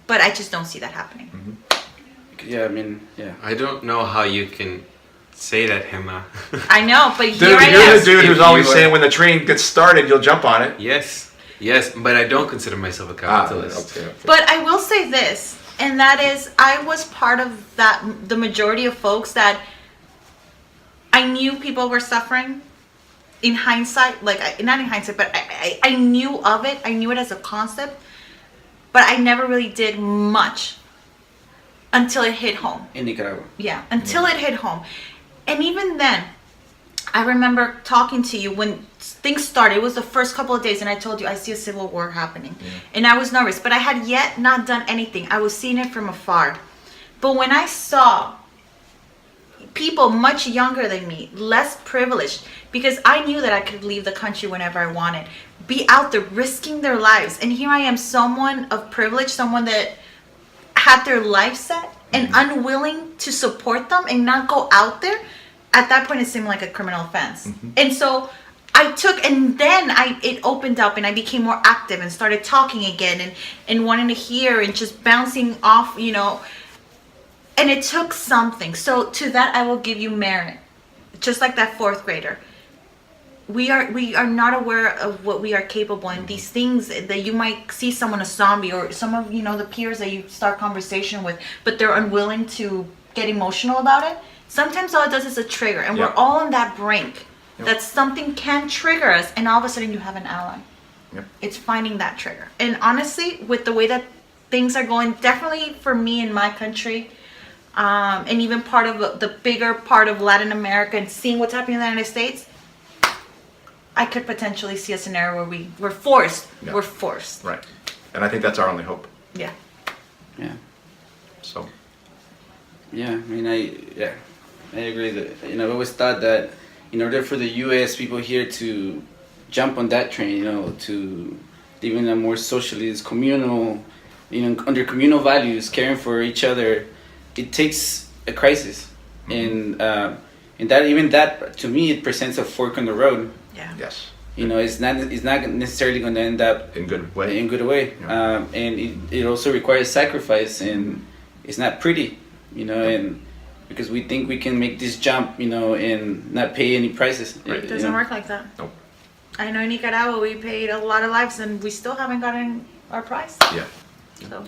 S1: But I just don't see that happening.
S3: Mm-hmm. Yeah, I mean, yeah.
S2: I don't know how you can say that, Gema.
S1: I know, but
S4: Dude,
S1: here I
S4: you're
S1: am.
S4: the dude who's always saying when the train gets started, you'll jump on it.
S2: Yes, but I don't consider myself a capitalist.
S4: Okay.
S1: But I will say this, and that is, I was part of the majority of folks that I knew people were suffering. In hindsight, like, not in hindsight, but I knew of it. I knew it as a concept, but I never really did much until it hit home.
S3: In Nicaragua.
S1: Yeah, until it hit home. And even then, I remember talking to you when things started. It was the first couple of days, and I told you I see a civil war happening. Yeah. And I was nervous, but I had yet not done anything. I was seeing it from afar. But when I saw people much younger than me, less privileged, because I knew that I could leave the country whenever I wanted, be out there risking their lives. And here I am, someone of privilege, someone that had their life set and unwilling to support them and not go out there. At that point, it seemed like a criminal offense. And so I took, and then it opened up and I became more active and started talking again and wanting to hear and just bouncing off, you know. And it took something. So to that, I will give you merit. Just like that fourth grader. We are not aware of what we are capable in. These things that you might see someone a zombie or some of, you know, the peers that you start conversation with, but they're unwilling to get emotional about it. Sometimes all it does is a trigger. And we're all on that brink. That something can trigger us, and all of a sudden you have an ally. It's finding that trigger. And honestly, with the way that things are going, definitely for me in my country, and even part of the bigger part of Latin America and seeing what's happening in the United States, I could potentially see a scenario where we're forced. We're forced.
S4: Right. And I think that's our only hope.
S1: Yeah.
S3: Yeah.
S4: So.
S3: Yeah, I mean, I agree that, you know, I've always thought that in order for the U.S. people here to jump on that train, you know, to even a more socialist, communal, you know, under communal values, caring for each other, it takes a crisis. And that to me, it presents a fork in the road.
S1: Yeah.
S4: Yes.
S3: You know, it's not necessarily going to end up
S4: in good way.
S3: Yeah. And it also requires sacrifice, and it's not pretty, you know, and because we think we can make this jump, you know, and not pay any prices.
S1: Right. It doesn't work like that.
S4: Nope.
S1: I know in Nicaragua we paid a lot of lives and we still haven't gotten our price.
S4: Yeah.
S1: So.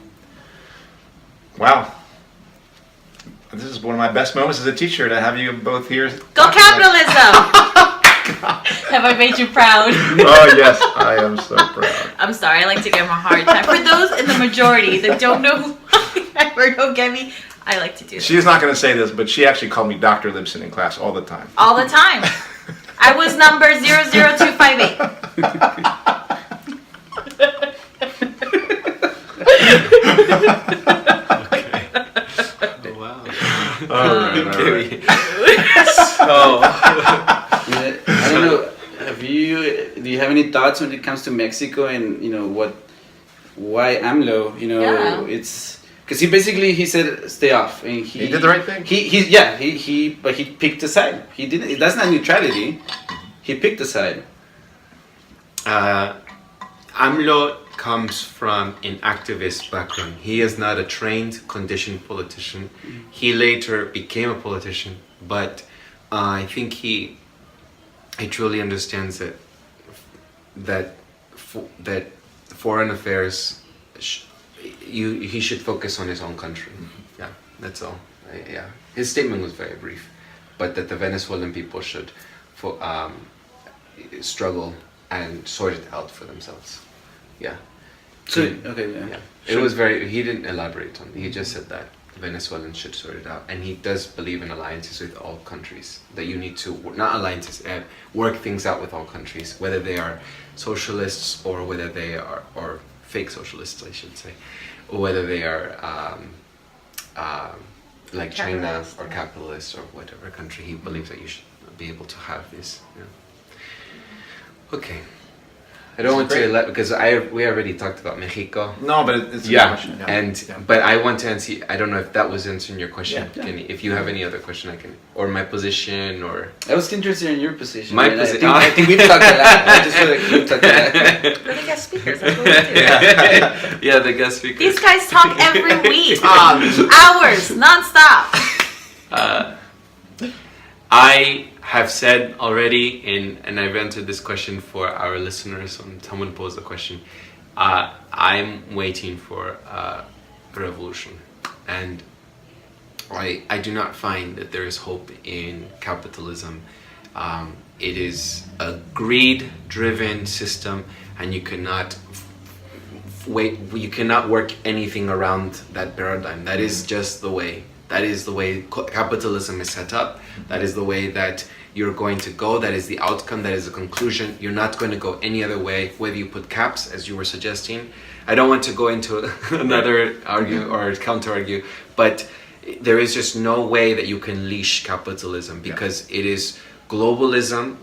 S4: Wow. This is one of my best moments as a teacher to have you both here.
S1: Go capitalism! Have I made you proud?
S4: Oh yes, I am so proud.
S1: I'm sorry, I like to give him a hard time. For those in the majority that don't know who I or don't get me, I like to do that.
S4: She's not going to say this, but she actually called me Dr. Libson in class all the time.
S1: All the time. I was number 00258.
S2: Wow.
S4: All right.
S2: So,
S3: I don't know. Do you have any thoughts when it comes to Mexico and why AMLO?
S1: Yeah.
S3: It's because he said stay off, and
S4: He did the right thing.
S3: But he picked a side. He didn't. That's not neutrality. He picked a side.
S2: AMLO comes from an activist background. He is not a trained, conditioned politician. He later became a politician, but I think he truly understands that foreign affairs. He should focus on his own country. Yeah, that's all. Yeah, his statement was very brief, but that the Venezuelan people should struggle and sort it out for themselves. Yeah.
S3: So okay, yeah.
S2: Yeah. It was very. He didn't elaborate on it. He just said that the Venezuelans should sort it out, and he does believe in alliances with all countries. That you need to not alliances, work things out with all countries, whether they are socialists or whether they are or fake socialists, I should say, or whether they are like China or capitalist or whatever country. He believes that you should be able to have this. Yeah. Okay. I don't want to because we already talked about Mexico.
S4: No, but it's a good question.
S2: But I want to answer. I don't know if that was answering your question,
S3: Yeah.
S2: Kenny. If you have any other question, I can, or my position, or
S3: I was interested in your position.
S2: My
S3: and
S2: position.
S3: I think we've talked a lot. I just feel like we've talked a lot.
S1: We're the guest speakers. That's what we do.
S2: yeah, the guest speaker.
S1: These guys talk every week. Hours, non-stop.
S2: I have said already, and I've answered this question for our listeners when someone posed a question. I'm waiting for a revolution, and I do not find that there is hope in capitalism. It is a greed-driven system, and you cannot you cannot work anything around that paradigm. That is just the way. That is the way capitalism is set up. That is the way that you're going to go. That is the outcome. That is the conclusion. You're not going to go any other way, whether you put caps, as you were suggesting. I don't want to go into another argue or counter-argue, but there is just no way that you can leash capitalism, because it is globalism,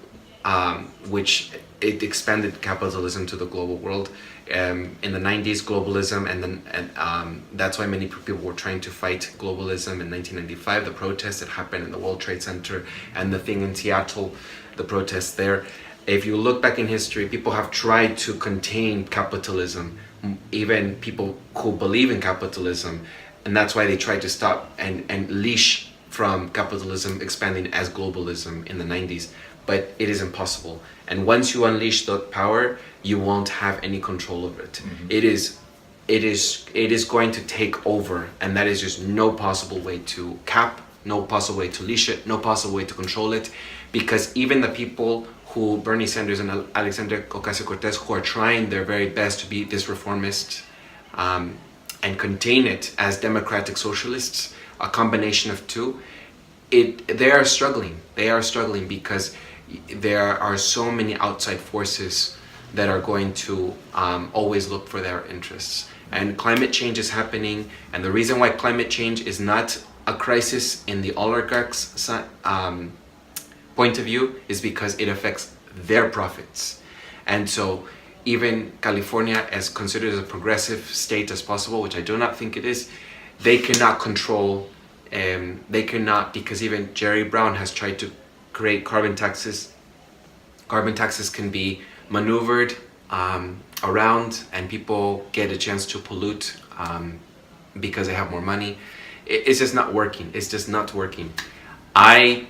S2: which it expanded capitalism to the global world. In the 90s, globalism, and that's why many people were trying to fight globalism in 1995, the protests that happened in the World Trade Center and the thing in Seattle, the protests there. If you look back in history, people have tried to contain capitalism, even people who believe in capitalism, and that's why they tried to stop and leash from capitalism expanding as globalism in the 90s. But it is impossible. And once you unleash the power, you won't have any control over it. Mm-hmm. It is going to take over, and that is just no possible way to cap, no possible way to leash it, no possible way to control it, because even the people who Bernie Sanders and Alexandria Ocasio-Cortez, who are trying their very best to be this reformist and contain it as democratic socialists, a combination of two, they are struggling. They are struggling because there are so many outside forces that are going to always look for their interests. And climate change is happening, and the reason why climate change is not a crisis in the oligarchs' point of view is because it affects their profits. And so even California, as considered as a progressive state as possible, which I do not think it is, they cannot control, because even Jerry Brown has tried to create carbon taxes. Carbon taxes can be maneuvered around, and people get a chance to pollute because they have more money. It's just not working. It's just not working. I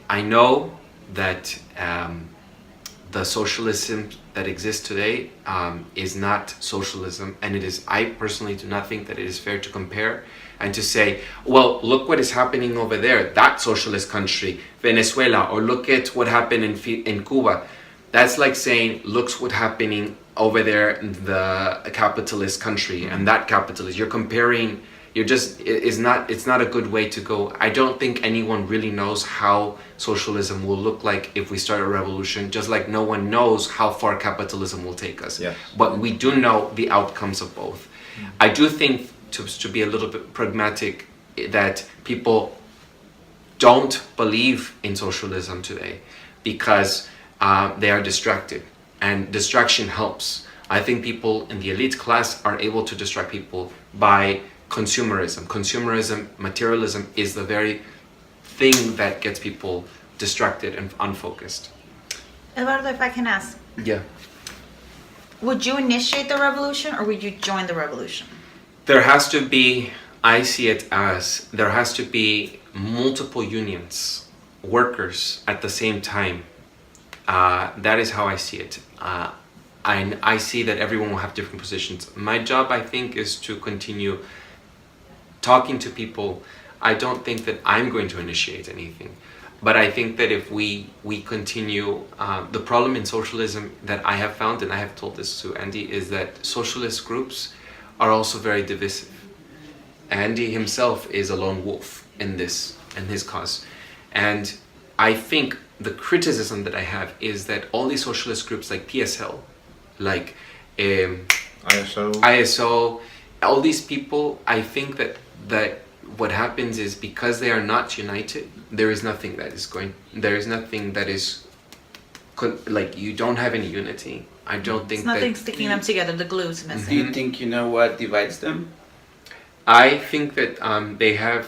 S2: know that the socialism that exists today is not socialism, and it is. I personally do not think that it is fair to compare. and to say, well, look what is happening over there, that socialist country, Venezuela, or look at what happened in Cuba. That's like saying, look what's happening over there in the capitalist country and that capitalist. You're comparing, it's not a good way to go. I don't think anyone really knows how socialism will look like if we start a revolution, just like no one knows how far capitalism will take us.
S4: Yes.
S2: But we do know the outcomes of both. I do think, to be a little bit pragmatic, that people don't believe in socialism today because they are distracted, and distraction helps. I think people in the elite class are able to distract people by consumerism. Consumerism, materialism is the very thing that gets people distracted and unfocused.
S1: Eduardo, if I can ask,
S2: Yeah.
S1: would you initiate the revolution or would you join the revolution?
S2: There has to be, I see it as, there has to be multiple unions, workers at the same time. That is how I see it. I see that everyone will have different positions. My job, I think, is to continue talking to people. I don't think that I'm going to initiate anything. But I think that if we continue, the problem in socialism that I have found, and I have told this to Andy, is that socialist groups are also very divisive. Andy himself is a lone wolf in this, in his cause. And I think the criticism that I have is that all these socialist groups like PSL, like ISO, all these people, I think that what happens is because they are not united, there is nothing that is like, you don't have any unity. I don't think
S1: Nothing sticking them together, the glue's missing.
S3: Do you think you know what divides them?
S2: I think that they have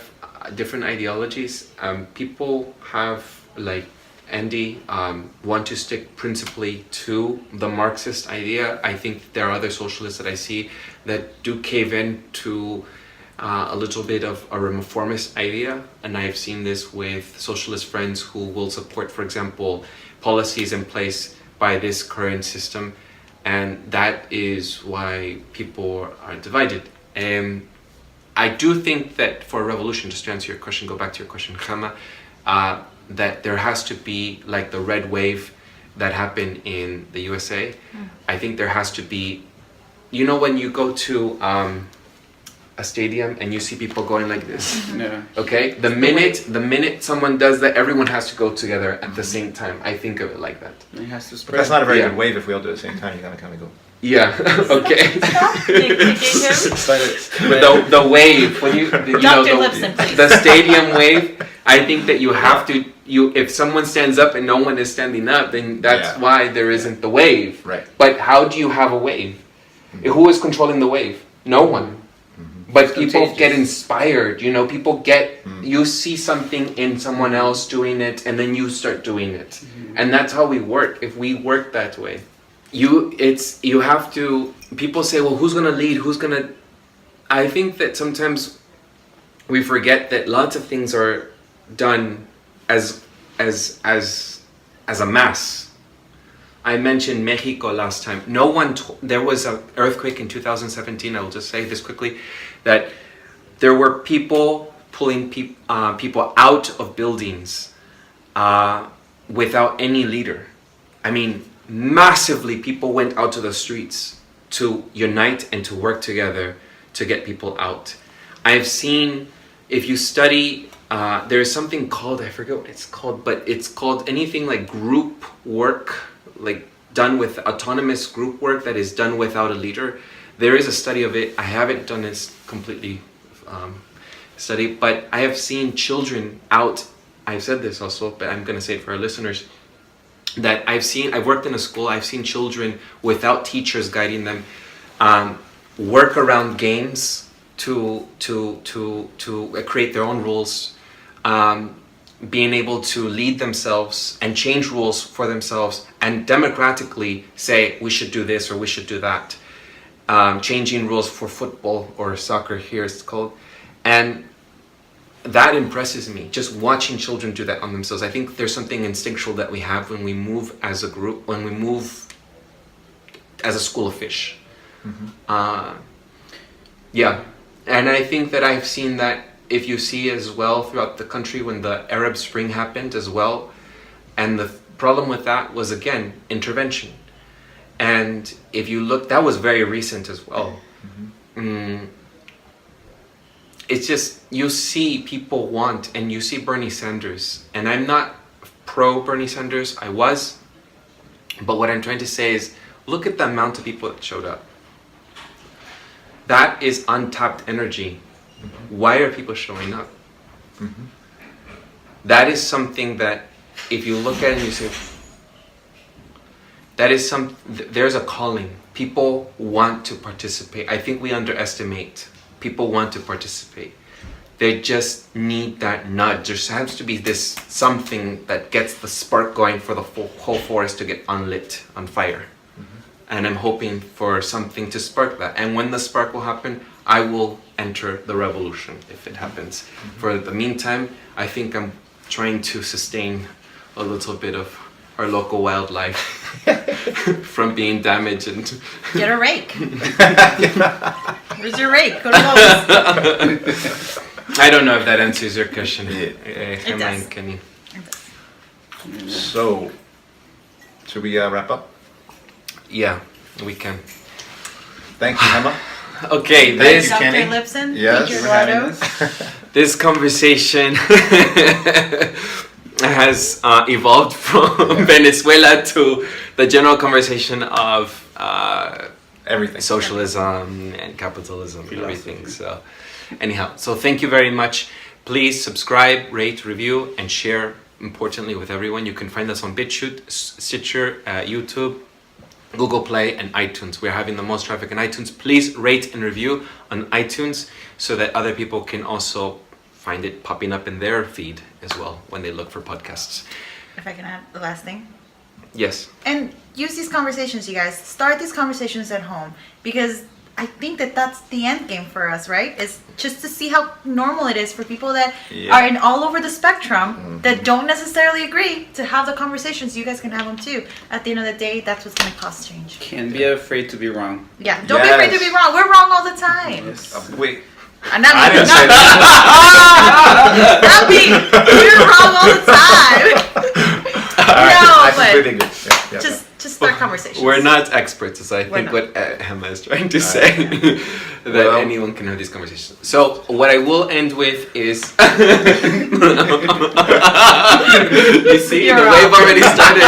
S2: different ideologies. People have, like Andy, want to stick principally to the Marxist idea. I think there are other socialists that I see that do cave in to a little bit of a reformist idea, and I've seen this with socialist friends who will support, for example, policies in place by this current system, and that is why people are divided. I do think that for a revolution, just to answer your question, go back to your question, Gema, that there has to be like the red wave that happened in the USA. I think there has to be, you know, when you go to a stadium and you see people going like this.
S3: Yeah.
S2: Okay, the minute someone does that, everyone has to go together at the same time. I think of it like that.
S3: It has to
S4: But
S3: spread.
S4: that's not a very
S2: Yeah.
S4: good wave if we all do it at the same time. You gotta kind of go.
S2: Yeah. Okay.
S3: But
S2: the wave when you know
S1: Dr. Lipson, please.
S2: the stadium wave. I think that you have to if someone stands up and no one is standing up, then that's
S4: Yeah.
S2: why there isn't the wave.
S4: Right.
S2: But how do you have a wave? Who is controlling the wave? No one. But
S3: It's
S2: people
S3: contagious.
S2: get inspired, you know, people get, you see something in someone else doing it and then you start doing it. And that's how we work. If we work that way, you have to, people say, well, who's going to lead? I think that sometimes we forget that lots of things are done as a mass. I mentioned Mexico last time. There was an earthquake in 2017. I will just say this quickly, that there were people pulling people out of buildings without any leader. I mean, massively people went out to the streets to unite and to work together to get people out. I've seen, if you study, there's something called, I forget what it's called, but it's called anything like group work, like done with autonomous group work that is done without a leader. There is a study of it. I haven't done this completely study, but I have seen children out. I've said this also, but I'm going to say it for our listeners, that I've worked in a school, I've seen children without teachers guiding them work around games to create their own rules, being able to lead themselves and change rules for themselves and democratically say we should do this or we should do that, changing rules for football or soccer here it's called. And that impresses me, just watching children do that on themselves. I think there's something instinctual that we have when we move as a group, when we move as a school of fish. Yeah. And I think that I've seen that, if you see as well throughout the country when the Arab Spring happened as well, and the problem with that was, again, intervention. And if you look, that was very recent as well. It's just, you see people want, and you see Bernie Sanders, and I'm not pro Bernie Sanders, I was, but what I'm trying to say is, look at the amount of people that showed up. That is untapped energy. Why are people showing up? That is something that, if you look at it and you say, there's a calling. People want to participate. I think we underestimate. People want to participate. They just need that nudge. There has to be this something that gets the spark going for the whole forest to get unlit, on fire. And I'm hoping for something to spark that. And when the spark will happen, I will enter the revolution if it happens. For the meantime, I think I'm trying to sustain a little bit of our local wildlife from being damaged. And
S1: Get a rake. Where's your rake? Go to Lowe's.
S2: I don't know if that answers your question. Gema
S1: does.
S2: and Kenny.
S4: So, should we wrap up?
S2: Yeah, we can.
S4: Thank you, Gema.
S2: Okay,
S4: Thank you,
S1: Dr.
S4: Kenny.
S1: Lipson,
S4: Yes,
S1: thank you,
S4: for having
S1: Eduardo.
S4: us.
S2: This conversation has evolved from Venezuela to the general conversation of
S4: Everything.
S2: socialism and capitalism and everything. So anyhow, so thank you very much. Please subscribe, rate, review, and share, importantly, with everyone. You can find us on BitChute, Stitcher, YouTube, Google Play, and iTunes. We're having the most traffic on iTunes. Please rate and review on iTunes so that other people can also find it popping up in their feed as well when they look for podcasts.
S1: If I can add the last thing.
S2: Yes.
S1: And use these conversations, you guys. Start these conversations at home, because I think that that's the end game for us, right? Is just to see how normal it is for people that are in all over the spectrum that don't necessarily agree to have the conversations. You guys can have them too. At the end of the day, that's what's going to cause change.
S3: Can't be afraid to be wrong.
S1: Yeah, don't be afraid to be wrong. We're wrong all the time.
S3: Yes.
S4: Wait.
S1: I'm not
S4: I
S1: me.
S4: didn't
S1: Not
S4: say
S1: me. Not me. You're wrong all the time.
S4: I
S1: No,
S4: completely
S1: but
S4: agree. Yeah.
S1: just start conversations.
S2: We're not experts, as I
S1: We're
S2: think
S1: not.
S2: what Emma is trying to say, that
S4: Well-
S2: anyone can have these conversations. So what I will end with is, you see,
S1: You're
S2: the
S1: wrong.
S2: wave already started.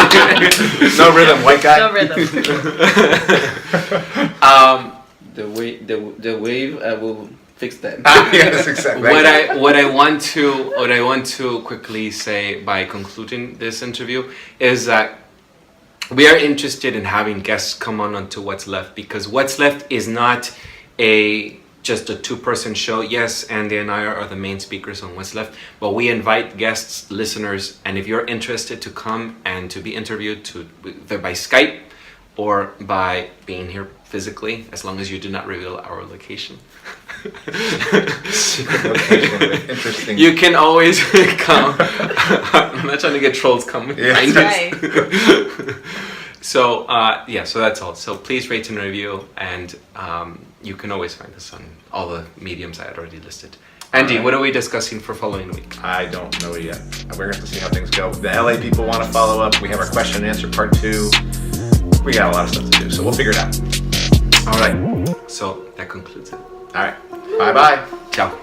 S4: No rhythm, white guy.
S1: No rhythm.
S3: The wave will fix that.
S4: Yes, exactly.
S2: What I want to quickly say by concluding this interview is that we are interested in having guests come onto What's Left, because What's Left is not just a two-person show. Yes, Andy and I are the main speakers on What's Left, but we invite guests, listeners, and if you're interested to come and to be interviewed, either by Skype or by being here physically, as long as you do not reveal our location.
S4: Secret location. Interesting.
S2: You can always come. I'm not trying to get trolls coming behind
S1: That's
S2: us. So so that's all. So please rate and review, and you can always find us on all the mediums I had already listed. Andy,
S4: Alright.
S2: what are we discussing for following week?
S4: I don't know yet. We're going to have to see how things go. The LA people want to follow up. We have our question and answer part 2. We got a lot of stuff to do, so we'll figure it out.
S2: All right. So that concludes it.
S4: All right. Bye-bye.
S2: Ciao.